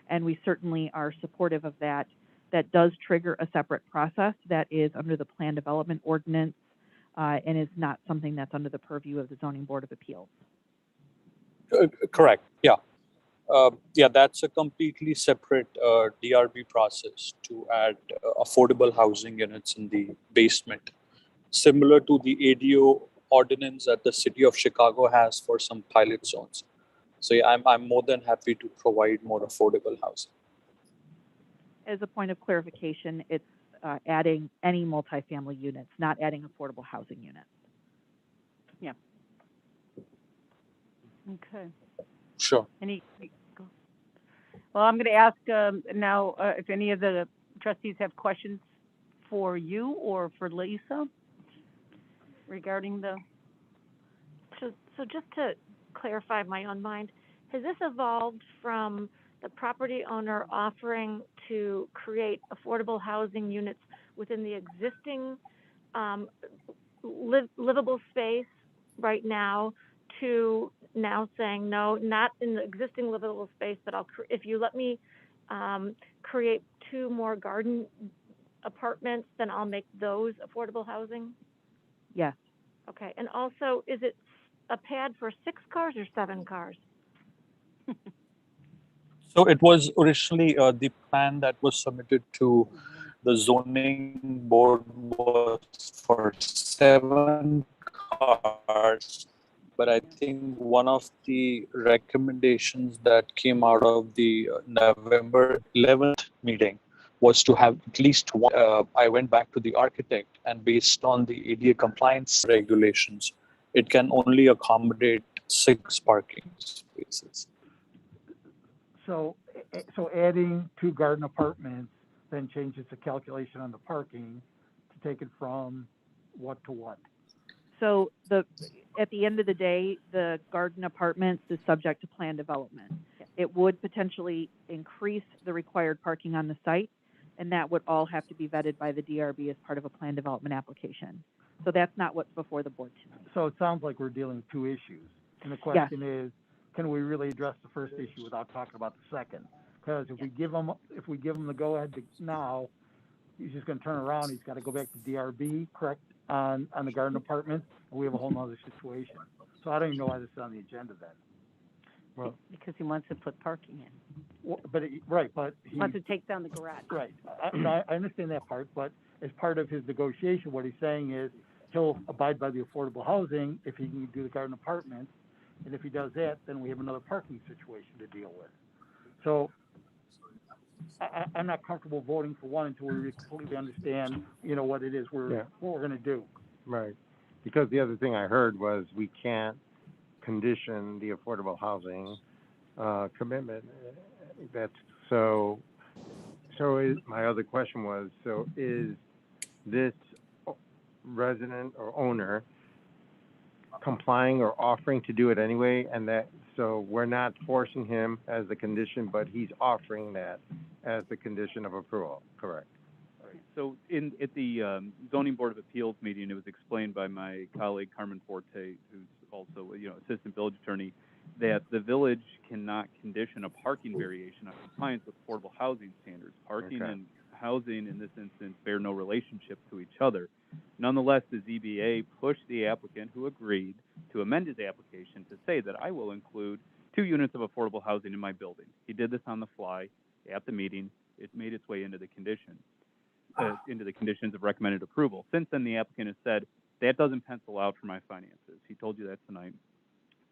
And we certainly are supportive of that. That does trigger a separate process that is under the Plan Development Ordinance and is not something that's under the purview of the Zoning Board of Appeals. Correct, yeah. That's a completely separate DRB process to add affordable housing units in the basement, similar to the ADO ordinance that the city of Chicago has for some pilot zones. So yeah, I'm more than happy to provide more affordable housing. As a point of clarification, it's adding any multifamily units, not adding affordable housing units. Yeah. Okay. Sure. Well, I'm going to ask now if any of the trustees have questions for you or for Lisa regarding the. So just to clarify my own mind, has this evolved from the property owner offering to create affordable housing units within the existing livable space right now to now saying, no, not in the existing livable space, but if you let me create 2 more garden apartments, then I'll make those affordable housing? Yes. Okay, and also, is it a pad for 6 cars or 7 cars? So it was originally the plan that was submitted to the zoning board was for 7 cars, but I think one of the recommendations that came out of the November 11th meeting was to have at least 1. I went back to the architect, and based on the ADA compliance regulations, it can only accommodate 6 parking spaces. So, so adding 2 garden apartments then changes the calculation on the parking to take it from what to what? So at the end of the day, the garden apartments is subject to plan development. It would potentially increase the required parking on the site, and that would all have to be vetted by the DRB as part of a plan development application. So that's not what's before the board tonight. So it sounds like we're dealing with 2 issues. And the question is, can we really address the first issue without talking about the second? Because if we give him the go-ahead now, he's just gonna turn around, he's gotta go back to DRB, correct, on the garden apartments, and we have a whole nother situation. So I don't even know why this is on the agenda then. Well, because he wants to put parking in. Well, but, right, but he. Wants to take down the garage. Right, I understand that part, but as part of his negotiation, what he's saying is he'll abide by the affordable housing if he can do the garden apartments. And if he does that, then we have another parking situation to deal with. So I'm not comfortable voting for one until we completely understand, what it is what we're gonna do. Right, because the other thing I heard was we can't condition the affordable housing commitment. My other question was, so is this resident or owner complying or offering to do it anyway, and so we're not forcing him as the condition, but he's offering that as the condition of approval, correct? So at the zoning board of appeals meeting, it was explained by my colleague Carmen Forte, who's also assistant village attorney, that the village cannot condition a parking variation on compliance with affordable housing standards. Parking and housing in this instance bear no relationship to each other. Nonetheless, the ZBA pushed the applicant, who agreed, to amend his application to say that I will include 2 units of affordable housing in my building. He did this on the fly at the meeting. It made its way into the condition. Into the conditions of recommended approval. Since then, the applicant has said, that doesn't pencil out for my finances. He told you that tonight.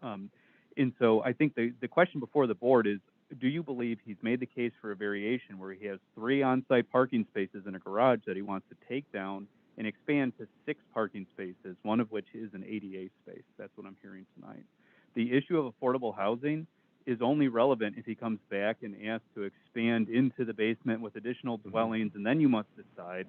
And so I think the question before the board is, do you believe he's made the case for a variation where he has 3 on-site parking spaces in a garage that he wants to take down and expand to 6 parking spaces, one of which is an ADA space? That's what I'm hearing tonight. The issue of affordable housing is only relevant if he comes back and asks to expand into the basement with additional dwellings, and then you must decide.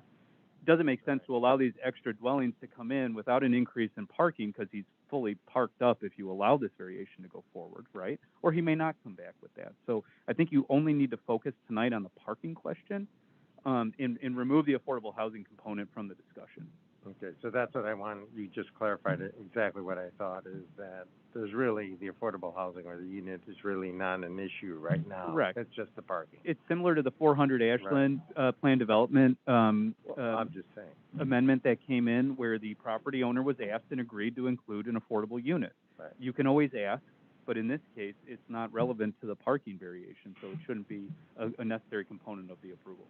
It doesn't make sense to allow these extra dwellings to come in without an increase in parking because he's fully parked up if you allow this variation to go forward, right? Or he may not come back with that. So I think you only need to focus tonight on the parking question and remove the affordable housing component from the discussion. Okay, so that's what I want, you just clarified it, exactly what I thought, is that there's really, the affordable housing or the unit is really not an issue right now. Correct. It's just the parking. It's similar to the 400 Ashland plan development I'm just saying. amendment that came in where the property owner was asked and agreed to include an affordable unit. Right. You can always ask, but in this case, it's not relevant to the parking variation, so it shouldn't be a necessary component of the approval.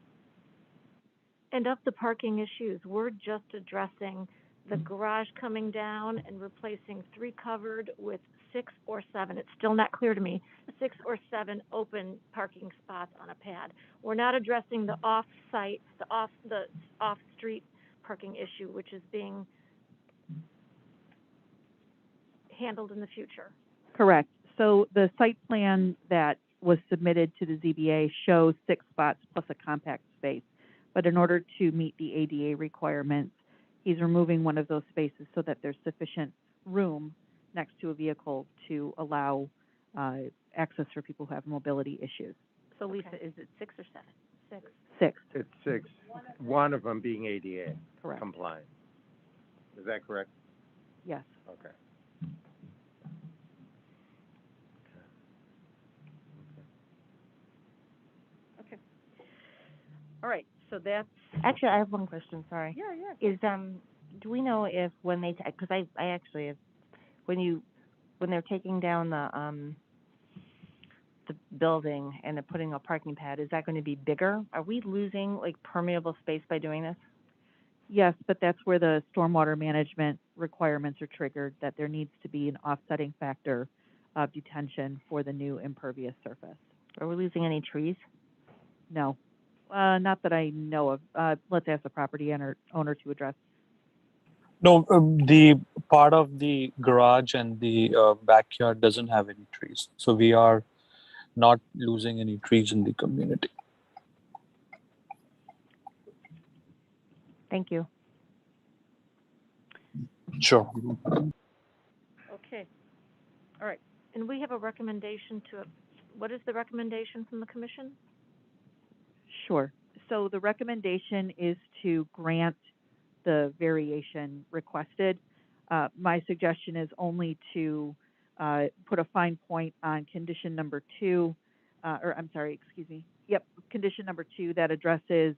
And of the parking issues, we're just addressing the garage coming down and replacing 3 covered with 6 or 7. It's still not clear to me, 6 or 7 open parking spots on a pad. We're not addressing the off-site, the off-street parking issue, which is being handled in the future. Correct. So the site plan that was submitted to the ZBA shows 6 spots plus a compact space. But in order to meet the ADA requirements, he's removing one of those spaces so that there's sufficient room next to a vehicle to allow access for people who have mobility issues. So Lisa, is it 6 or 7? 6. It's 6, one of them being ADA Correct. compliant. Is that correct? Yes. Okay. Okay. All right, so that's. Actually, I have one question, sorry. Yeah. Is, do we know if when they, because I actually, have, when they're taking down the building and they're putting a parking pad, is that going to be bigger? Are we losing like permeable space by doing this? Yes, but that's where the stormwater management requirements are triggered, that there needs to be an offsetting factor of detention for the new impervious surface. Are we losing any trees? No, not that I know of. Let's ask the property owner to address. No, the part of the garage and the backyard doesn't have any trees. So we are not losing any trees in the community. Thank you. Sure. Okay. All right. And we have a recommendation what is the recommendation from the commission? Sure. So the recommendation is to grant the variation requested. My suggestion is only to put a fine point on condition number 2, or I'm sorry, excuse me. Yep, condition number 2 that addresses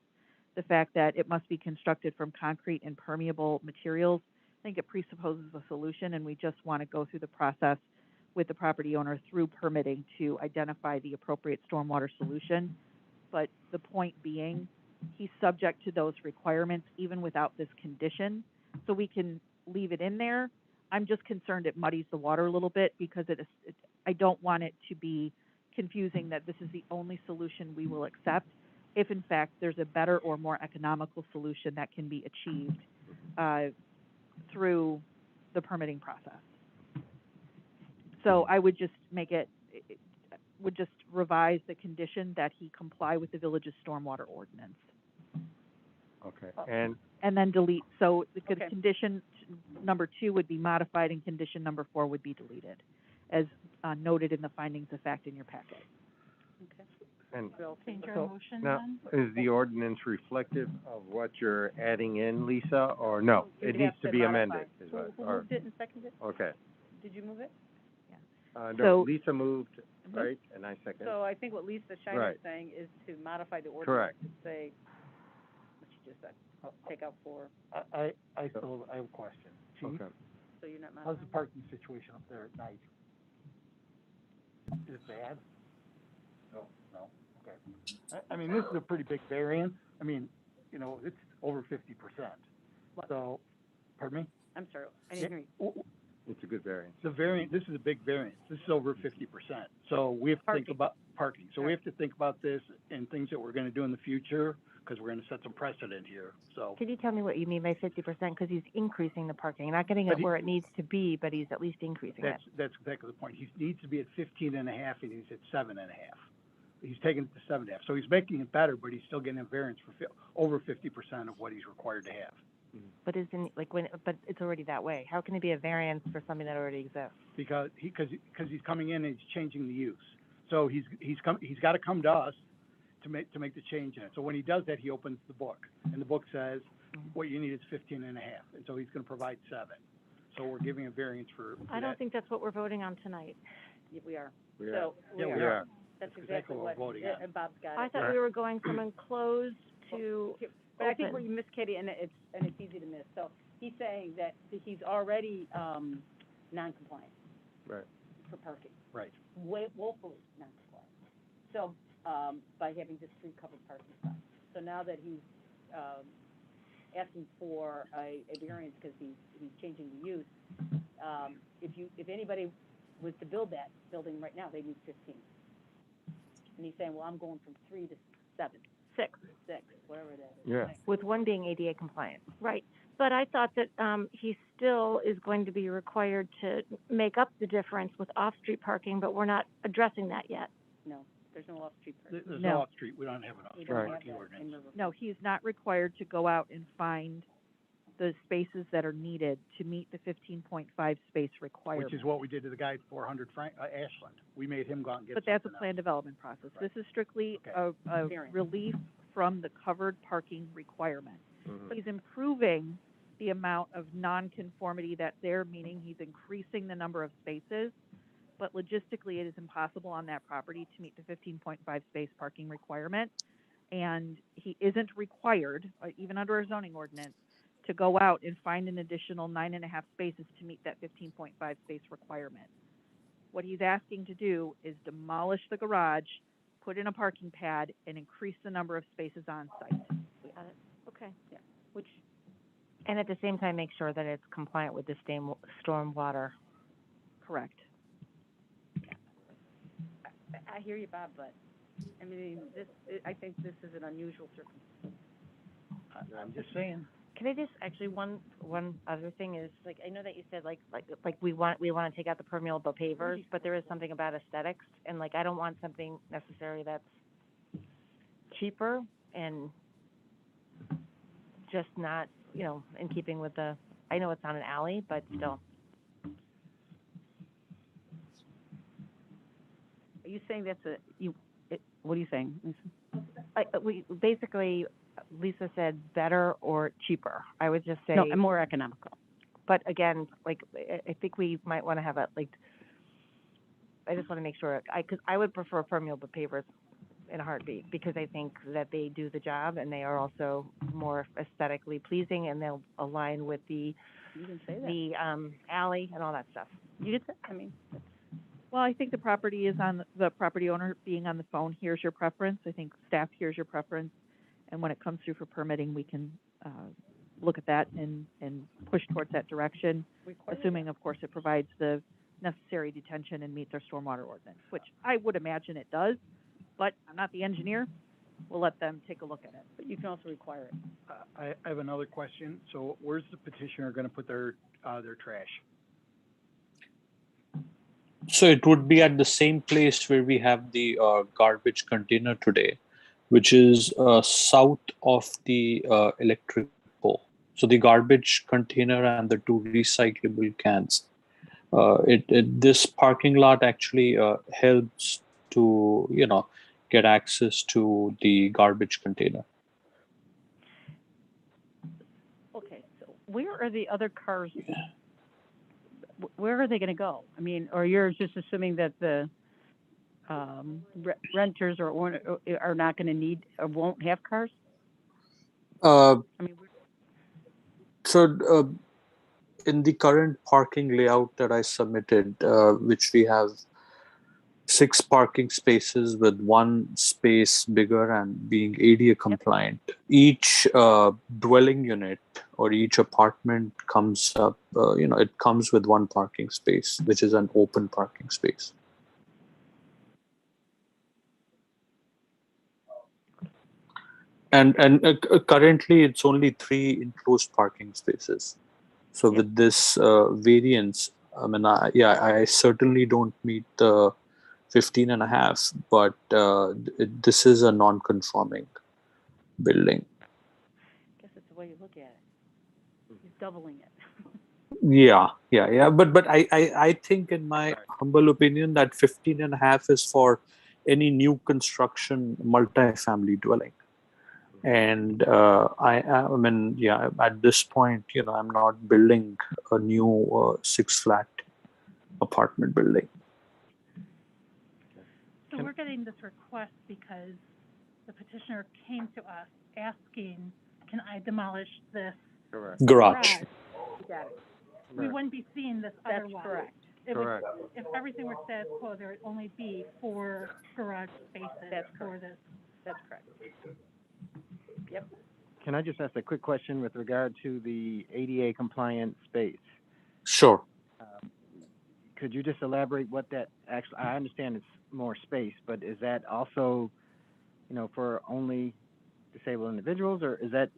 the fact that it must be constructed from concrete and permeable materials. I think it presupposes a solution, and we just want to go through the process with the property owner through permitting to identify the appropriate stormwater solution. But the point being, he's subject to those requirements even without this condition, so we can leave it in there. I'm just concerned it muddies the water a little bit because I don't want it to be confusing that this is the only solution we will accept if in fact there's a better or more economical solution that can be achieved through the permitting process. So I would just would just revise the condition that he comply with the village's stormwater ordinance. Okay, And then delete, so the condition number 2 would be modified and condition number 4 would be deleted, as noted in the findings of fact in your packet. Okay. and Change our so motion now, then? is the ordinance reflective of what you're adding in, Lisa, or no? You'd It needs have to to be modify. amended, is what, Who or, moved it and seconded it? okay. Did you move it? No, So- Lisa moved, right, and I seconded. So I think what Lisa Shiner Right. is saying is to modify the ordinance Correct. to say, what she just said, take out 4, I still, I have a question. Chief, Okay. so you're not how's modifying. the parking situation up there at night? Is it bad? No, okay. I mean, this is a pretty big variance. I mean, you know, it's over 50%. So, pardon me? I'm sorry, I didn't hear you. It's a good variance. The variant, this is a big variance. This is over 50%. So we have to think Parking. about parking. So we have to think about this and things that we're gonna do in the future, because we're gonna set some precedent here, so. Could you tell me what you mean by 50%? Because he's increasing the parking, not getting But it he- where it needs to be, but he's at least increasing it. That's exactly the point. He needs to be at 15.5 and he's at 7.5. He's taking it to 7.5. So he's making it better, but he's still getting a variance for over 50% of what he's required to have. But but it's already that way. How can it be a variance for something that already exists? Because he's coming in and he's changing the use. So he's got to come to us to make the change in it. So when he does that, he opens the book, and the book says what you need is 15.5, and so he's going to provide 7. So we're giving a variance for I don't that. think that's what we're voting on tonight. Yeah, we are. We are. So, Yeah, we are. That's That's exactly exactly what what, we're voting on. Bob's got it. I thought we were going from enclosed to But I think open. where you miss Katie, and it's easy to miss, so he's saying that he's already, non-compliant Right. for parking, Right. woefully non-compliant. So, by having just 3 covered parking spots. So now that he's, asking for a variance because he's changing the use, if anybody was to build that building right now, they need 15. And he's saying, well, I'm going from 3 to 7, 6, whatever that is. Yeah. With one being ADA compliant. Right, but I thought that he still is going to be required to make up the difference with off-street parking, but we're not addressing that yet. No, there's no off-street parking. There's No. no off-street. We don't have an We off-street don't have parking that ordinance. in River. No, he's not required to go out and find the spaces that are needed to meet the 15.5 space requirement. Which is what we did to the guy at 400 Ashland. We made him go out and get But that's a something plan else. development process. Right. This is strictly Okay. a Variance. relief from the covered parking requirement. Mhm. He's improving the amount of nonconformity that's there, meaning he's increasing the number of spaces. But logistically, it is impossible on that property to meet the 15.5 space parking requirement. And he isn't required, even under our zoning ordinance, to go out and find an additional 9.5 spaces to meet that 15.5 space requirement. What he's asking to do is demolish the garage, put in a parking pad, and increase the number of spaces on site. Got it, okay. Yeah, which, And at the same time, make sure that it's compliant with the stormwater. Correct. I hear you, Bob, but, I mean, I think this is an unusual circumstance. I'm just saying. Can I just actually one other thing is like I know that you said like we want to take out the permeable pavers, but there is something about aesthetics and like I don't want something necessary that's cheaper and just not in keeping with the. I know it's not an alley, but still. Are you saying that's what are you saying, Lisa? We basically Lisa said better or cheaper. I would just say No, and more economical. But again, like I think we might want to have I just want to make sure because I would prefer permeable pavers in a heartbeat because I think that they do the job and they are also more aesthetically pleasing and they'll align with the alley and all that stuff. You did say, I mean. Well, I think the property is on the property owner being on the phone. Here's your preference. I think staff here's your preference. And when it comes through for permitting, we can look at that and push towards that direction, assuming, of course, it provides the necessary detention and meets our stormwater ordinance, which I would imagine it does, but I'm not the engineer. We'll let them take a look at it. But you can also require it. I have another question. So where's the petitioner going to put their trash? So it would be at the same place where we have the garbage container today, which is south of the electric pole. So the garbage container and the two recyclable cans. This parking lot actually helps to, get access to the garbage container. Okay, so where are the other cars? Where are they going to go? I mean, or you're just assuming that the renters are not going to need or won't have cars? I mean, so in the current parking layout that I submitted, which we have 6 parking spaces with 1 space bigger and being ADA compliant. Each dwelling unit or each apartment comes up, it comes with 1 parking space, which is an open parking space. And currently it's only 3 enclosed parking spaces. So with this variance, I mean, I certainly don't meet the 15 and a half, but this is a non-conforming building. I guess it's the way you look at it. He's doubling it. Yeah. But I think in my humble opinion that 15 and a half is for any new construction multi-family dwelling. And I mean, at this point, I'm not building a new 6-flat apartment building. So we're getting this request because the petitioner came to us asking, can I demolish this garage? You got it. We wouldn't be seeing this otherwise. That's correct. Would, if everything were status quo, there would only be 4 garage spaces for this. That's correct. Yep. Can I just ask a quick question with regard to the ADA compliant space? Sure. Could you just elaborate what that actually, I understand it's more space, but is that also, for only disabled individuals, or is that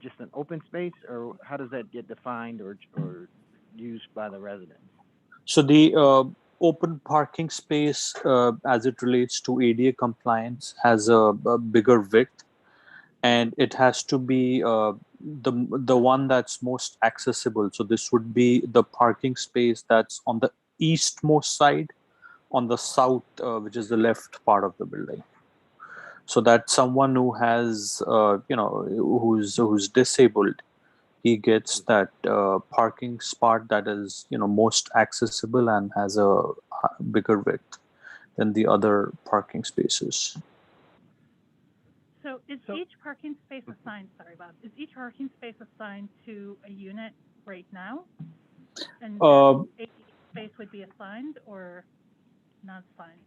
just an open space, or how does that get defined or used by the residents? So the open parking space, as it relates to ADA compliance, has a bigger width, and it has to be the one that's most accessible. So this would be the parking space that's on the eastmost side, on the south, which is the left part of the building. So that someone who has, who's disabled, he gets that parking spot that is, most accessible and has a bigger width than the other parking spaces. So is each parking space assigned, sorry, Bob, is each parking space assigned to a unit right now? And each space would be assigned or not assigned?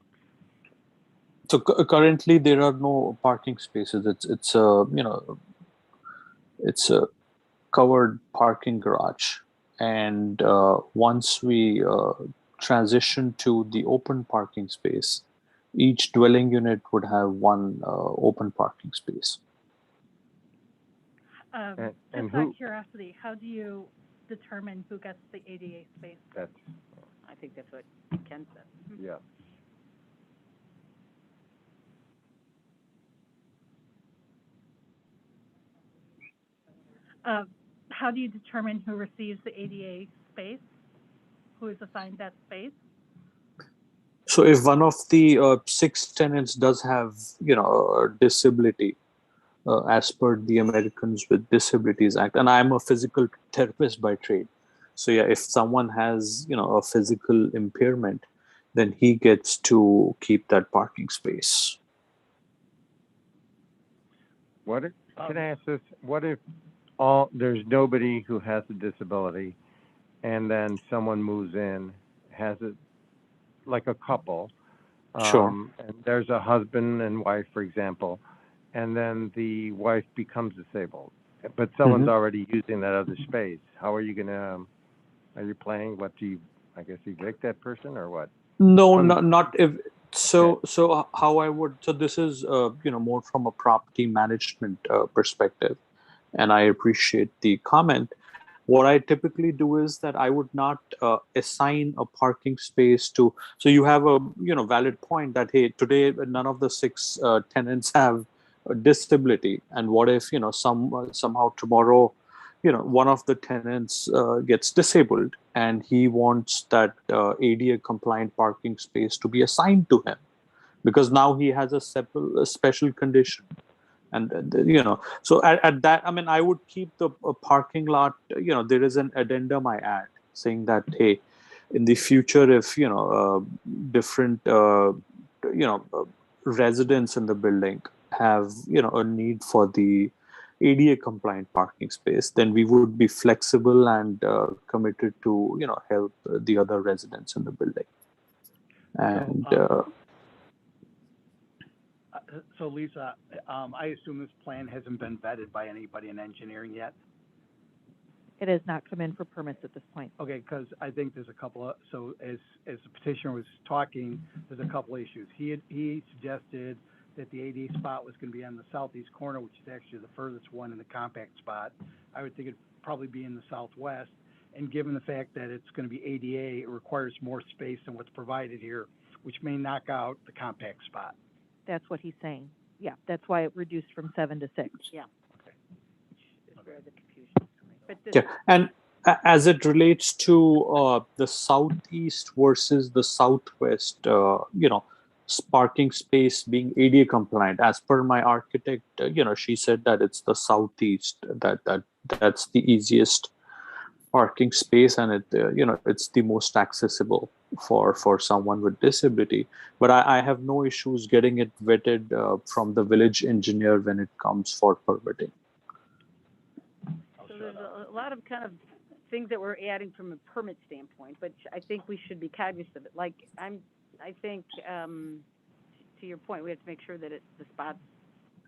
So currently there are no parking spaces. It's a covered parking garage, and once we transition to the open parking space, each dwelling unit would have 1 open parking space. And Just out who, of curiosity, how do you determine who gets the ADA space? that's, I think that's what Ken said. yeah. How do you determine who receives the ADA space? Who is assigned that space? So if one of the 6 tenants does have, a disability, as per the Americans with Disabilities Act, and I'm a physical therapist by trade. So yeah, if someone has, a physical impairment, then he gets to keep that parking space. What if, can I ask this? What if there's nobody who has a disability, and then someone moves in, has it, like a couple, Sure. and there's a husband and wife, for example, and then the wife becomes disabled, but someone's already using that other space. How are you gonna, are you planning, I guess evict that person or what? No, not if. So how I would, so this is, more from a property management perspective, and I appreciate the comment. What I typically do is that I would not assign a parking space to, so you have a, valid point that, hey, today none of the 6 tenants have a disability. And what if, somehow tomorrow, one of the tenants gets disabled and he wants that ADA compliant parking space to be assigned to him because now he has a special condition. And so at that, I mean, I would keep the parking lot, there is an addendum I add saying that, hey, in the future, if different residents in the building have a need for the ADA compliant parking space, then we would be flexible and committed to help the other residents in the building. And So Lisa, I assume this plan hasn't been vetted by anybody in engineering yet? It has not come in for permits at this point. Okay, because I think there's a couple of, so as the petitioner was talking, there's a couple issues. He suggested that the ADA spot was going to be on the southeast corner, which is actually the furthest one in the compact spot. I would think it'd probably be in the southwest. And given the fact that it's going to be ADA, it requires more space than what's provided here, which may knock out the compact spot. That's what he's saying. Yeah, that's why it reduced from 7 to 6. Yeah. Okay. Is where the confusion is coming. But this, yeah, and as it relates to the southeast versus the southwest, parking space being ADA compliant, as per my architect, she said that it's the southeast that's the easiest parking space, and it it's the most accessible for someone with disability. But I have no issues getting it vetted from the village engineer when it comes for permitting. so there's a lot of kind of things that we're adding from a permit standpoint, but I think we should be cognizant of it. Like I think to your point, we have to make sure that the spot's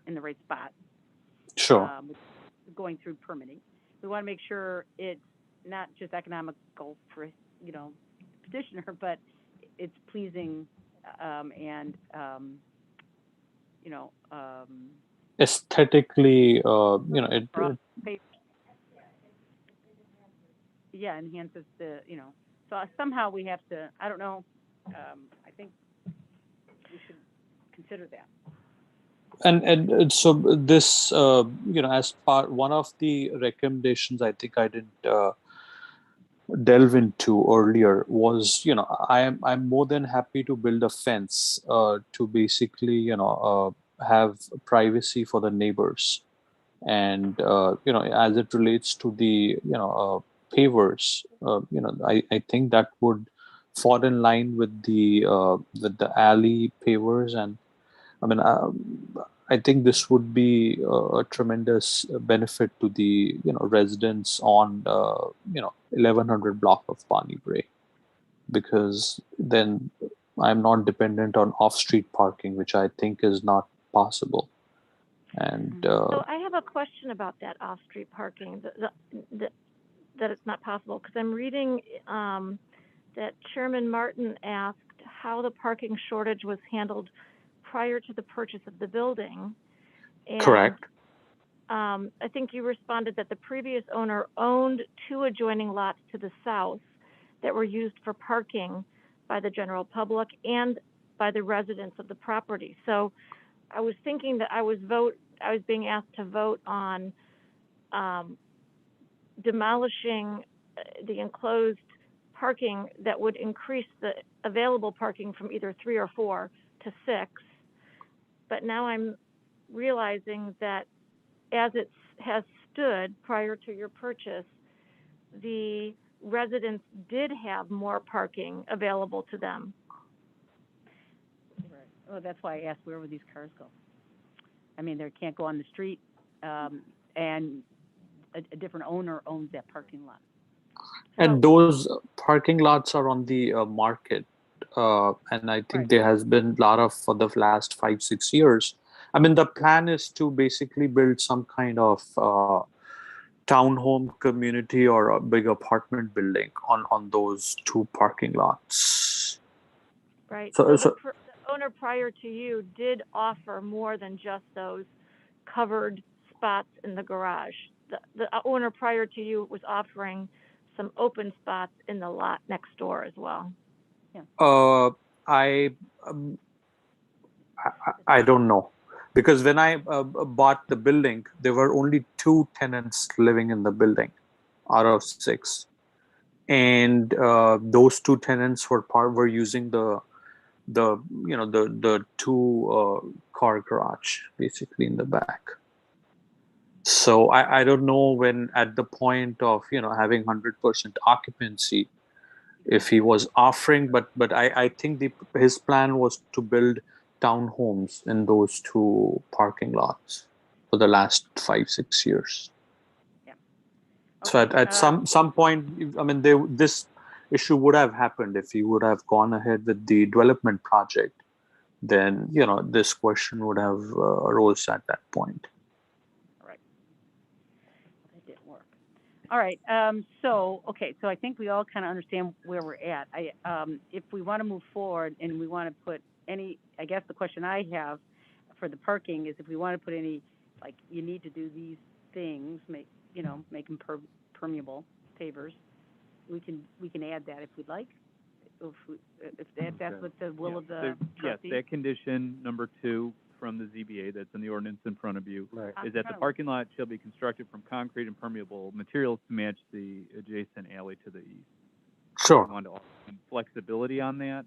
in the right spot. Sure. Going through permitting, we want to make sure it's not just economical for petitioner, but it's pleasing and Aesthetically, yeah, enhances the So somehow we have to. I don't know. I think we should consider that. And so this, as part one of the recommendations, I think I didn't delve into earlier was, I'm more than happy to build a fence to basically, have privacy for the neighbors, and as it relates to the pavers, I think that would fall in line with the alley pavers, and I mean, I think this would be a tremendous benefit to the residents on 1100 block of Pani Bray, because then I'm not dependent on off-street parking, which I think is not possible. And So I have a question about that off-street parking, that it's not possible, because I'm reading that Chairman Martin asked how the parking shortage was handled prior to the purchase of the building. And correct. I think you responded that the previous owner owned 2 adjoining lots to the south that were used for parking by the general public and by the residents of the property. So I was thinking that I was being asked to vote on demolishing the enclosed parking that would increase the available parking from either 3 or 4 to 6. But now I'm realizing that as it has stood prior to your purchase, the residents did have more parking available to them. Right. Well, that's why I asked, where would these cars go? I mean, they can't go on the street, and a different owner owns that parking lot. And those parking lots are on the market. And I think there has been a lot of, for the last 5-6 years. I mean, the plan is to basically build some kind of townhome community or a big apartment building on those 2 parking lots. Right. So the owner prior to you did offer more than just those covered spots in the garage. The owner prior to you was offering some open spots in the lot next door as well. Yeah. I don't know, because when I bought the building, there were only 2 tenants living in the building out of 6, and those 2 tenants were using the 2 car garage basically in the back. So I don't know when at the point of having 100% occupancy, if he was offering, but I think his plan was to build townhomes in those 2 parking lots for the last 5-6 years. Yeah. So at some point, I mean, this issue would have happened if he would have gone ahead with the development project. Then this question would have arose at that point. All right, so I think we all kind of understand where we're at. If we want to move forward and we want to put any, I guess the question I have for the parking is if we want to put any, like, you need to do these things, make them permeable pavers, we can add that if we'd like, if that's what the will of the trustees. Yes, that condition number 2 from the ZBA that's in the ordinance in front of you is that the parking lot shall be constructed from concrete and permeable materials to match the adjacent alley to the east. Sure. If you want to offer some flexibility on that,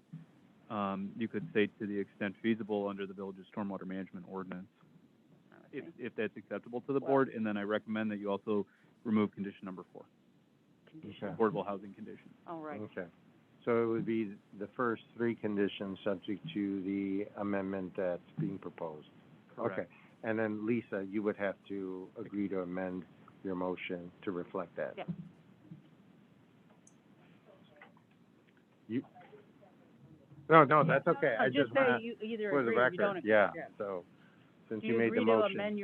you could say to the extent feasible under the village's stormwater management ordinance, if that's acceptable to the board. And then I recommend that you also remove condition number 4. Affordable housing condition. All right. Okay. So it would be the first 3 conditions subject to the amendment that's being proposed. Correct. Okay. And then Lisa, you would have to agree to amend your motion to reflect that. Yeah. No, that's okay. I just want say you either for the agree or you don't record. agree. Yeah. So since you made the Do you motion. agree to amend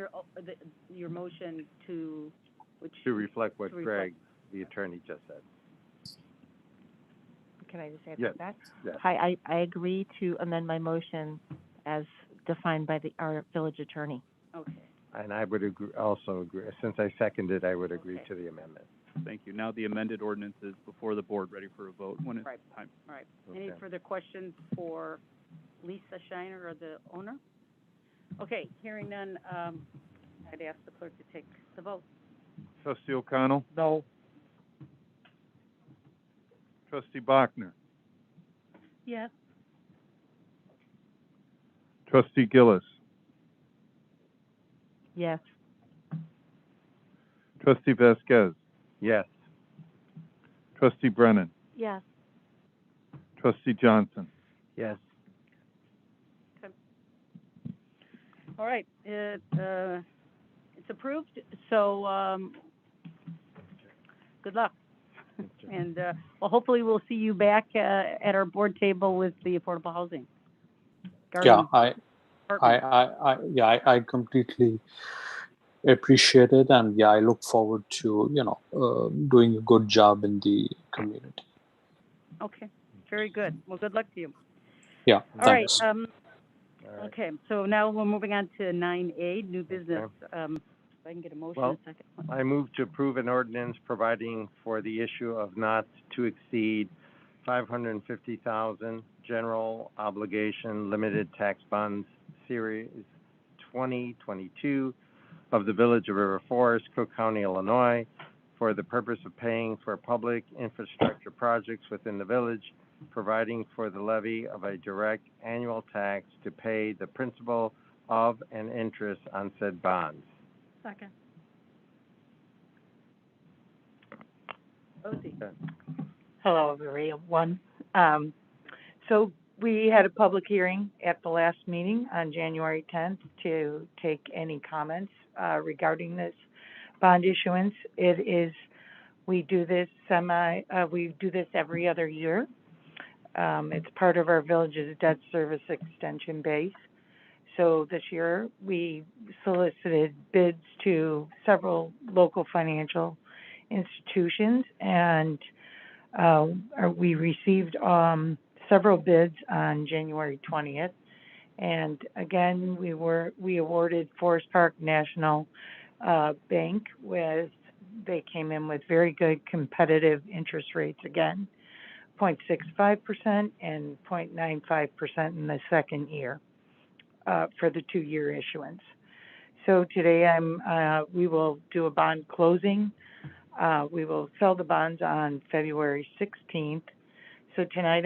your motion to which? To reflect what to reflect. Greg, the attorney, just said. Can I just say Yes. that? Yes. Hi, I agree to amend my motion as defined by our village attorney. Okay. And I would also agree, since I seconded, I would agree to the amendment. Thank you. Now the amended ordinance is before the board, ready for a vote when it's time. All right. Any further questions for Lisa Shiner or the owner? Okay, hearing none, I'd ask the clerk to take the vote. Trustee O'Connell? No. Trustee Bachner? Yes. Trustee Gillis? Yes. Trustee Vasquez? Yes. Trustee Brennan? Yes. Trustee Johnson? Yes. All right, it's approved, so, good luck. And, well, hopefully we'll see you back, at our board table with the affordable housing. Yeah, I completely appreciate it, and I look forward to doing a good job in the community. Okay, very good. Well, good luck to you. Yeah, All thanks. right. Okay, so now we're moving on to 9A, new business. If I can get a motion, Well, a second. I move to approve an ordinance providing for the issue of not to exceed 550,000 general obligation limited tax bonds series 2022 of the Village of River Forest, Cook County, Illinois, for the purpose of paying for public infrastructure projects within the village, providing for the levy of a direct annual tax to pay the principal of and interest on said bonds. Second. Rosie. Hello, everyone. So we had a public hearing at the last meeting on January 10th to take any comments regarding this bond issuance. We do this every other year. It's part of our village's debt service extension base. So this year, we solicited bids to several local financial institutions, and we received several bids on January 20th. And again, we awarded Forest Park National Bank they came in with very good competitive interest rates again, 0.65% and 0.95% in the second year for the 2-year issuance. So today we will do a bond closing. We will sell the bonds on February 16th. So tonight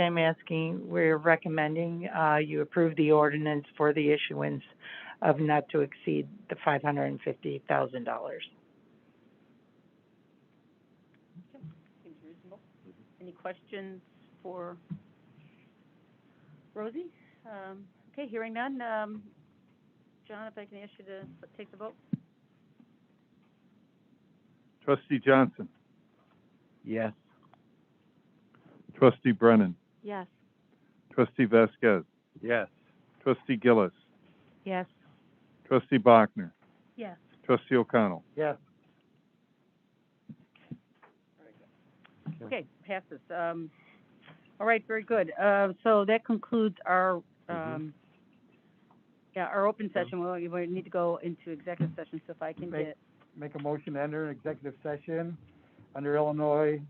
we're recommending you approve the ordinance for the issuance of not to exceed the $550,000. Seems reasonable. Any questions for Rosie? Okay, hearing none. John, if I can ask you to take the vote. Trustee Johnson, Yes. Trustee Brennan, Yes. Trustee Vasquez, Yes. Trustee Gillis, Yes. Trustee Bachner, Yes. Trustee O'Connell. Yes. Okay, passes. All right, very good. So that concludes our, our open session. We need to go into executive session, so if I can get, Make a motion to enter an executive session under Illinois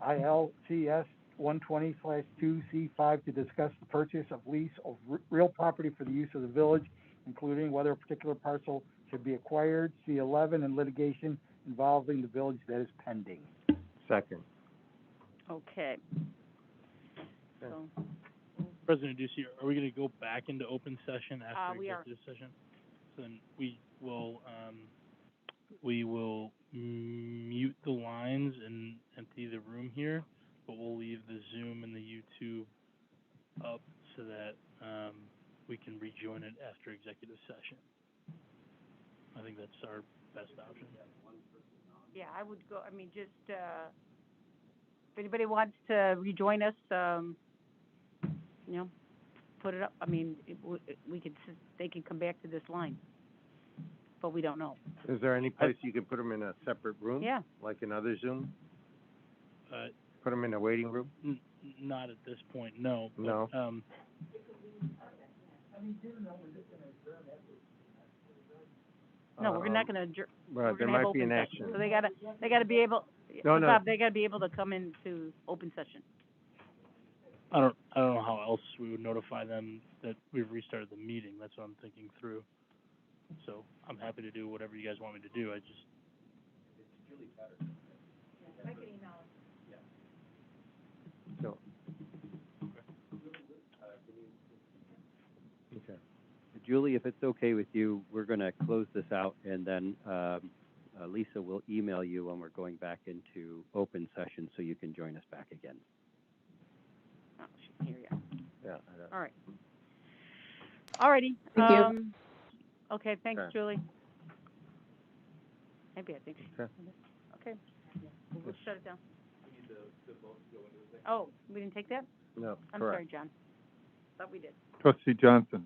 ILCS 120/2C5 to discuss the purchase of lease of real property for the use of the village, including whether a particular parcel should be acquired, C11, and litigation involving the village that is pending. Second. okay. So, President Ducey, are we going to go back into open session after we are. executive session? So then we will mute the lines and empty the room here, but we'll leave the Zoom and the YouTube up so that we can rejoin it after executive session. I think that's our best option. yeah, I would go, just, if anybody wants to rejoin us, put it up. We could, they can come back to this line, but we don't know. Is there any place you could put them in a separate room? Yeah. Like another Zoom? Uh, Put them in a waiting room? Not at this point, no. But, No. No, we're not gonna adjourn. Right, there might be an action. So they gotta be able, No, no. Bob, they gotta be able to come into open session. I don't know how else we would notify them that we've restarted the meeting. That's what I'm thinking through. So I'm happy to do whatever you guys want me to do. I just. I can email it. So. Okay. Julie, if it's okay with you, we're going to close this out, and then Lisa will email you when we're going back into open session so you can join us back again. Oh, she can hear you. Yeah. All right. All righty. Thank you. Okay, thanks, Okay. Julie. Maybe I think. Okay. Okay. We'll shut it down. Oh, we didn't take that? No, I'm correct. sorry, John. Thought we did. Trustee Johnson,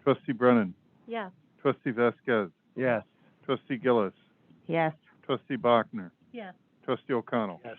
Trustee Brennan, Yes. Trustee Vasquez, Yes. Trustee Gillis, Yes. Trustee Bachner, Yes. Trustee O'Connell. Yes.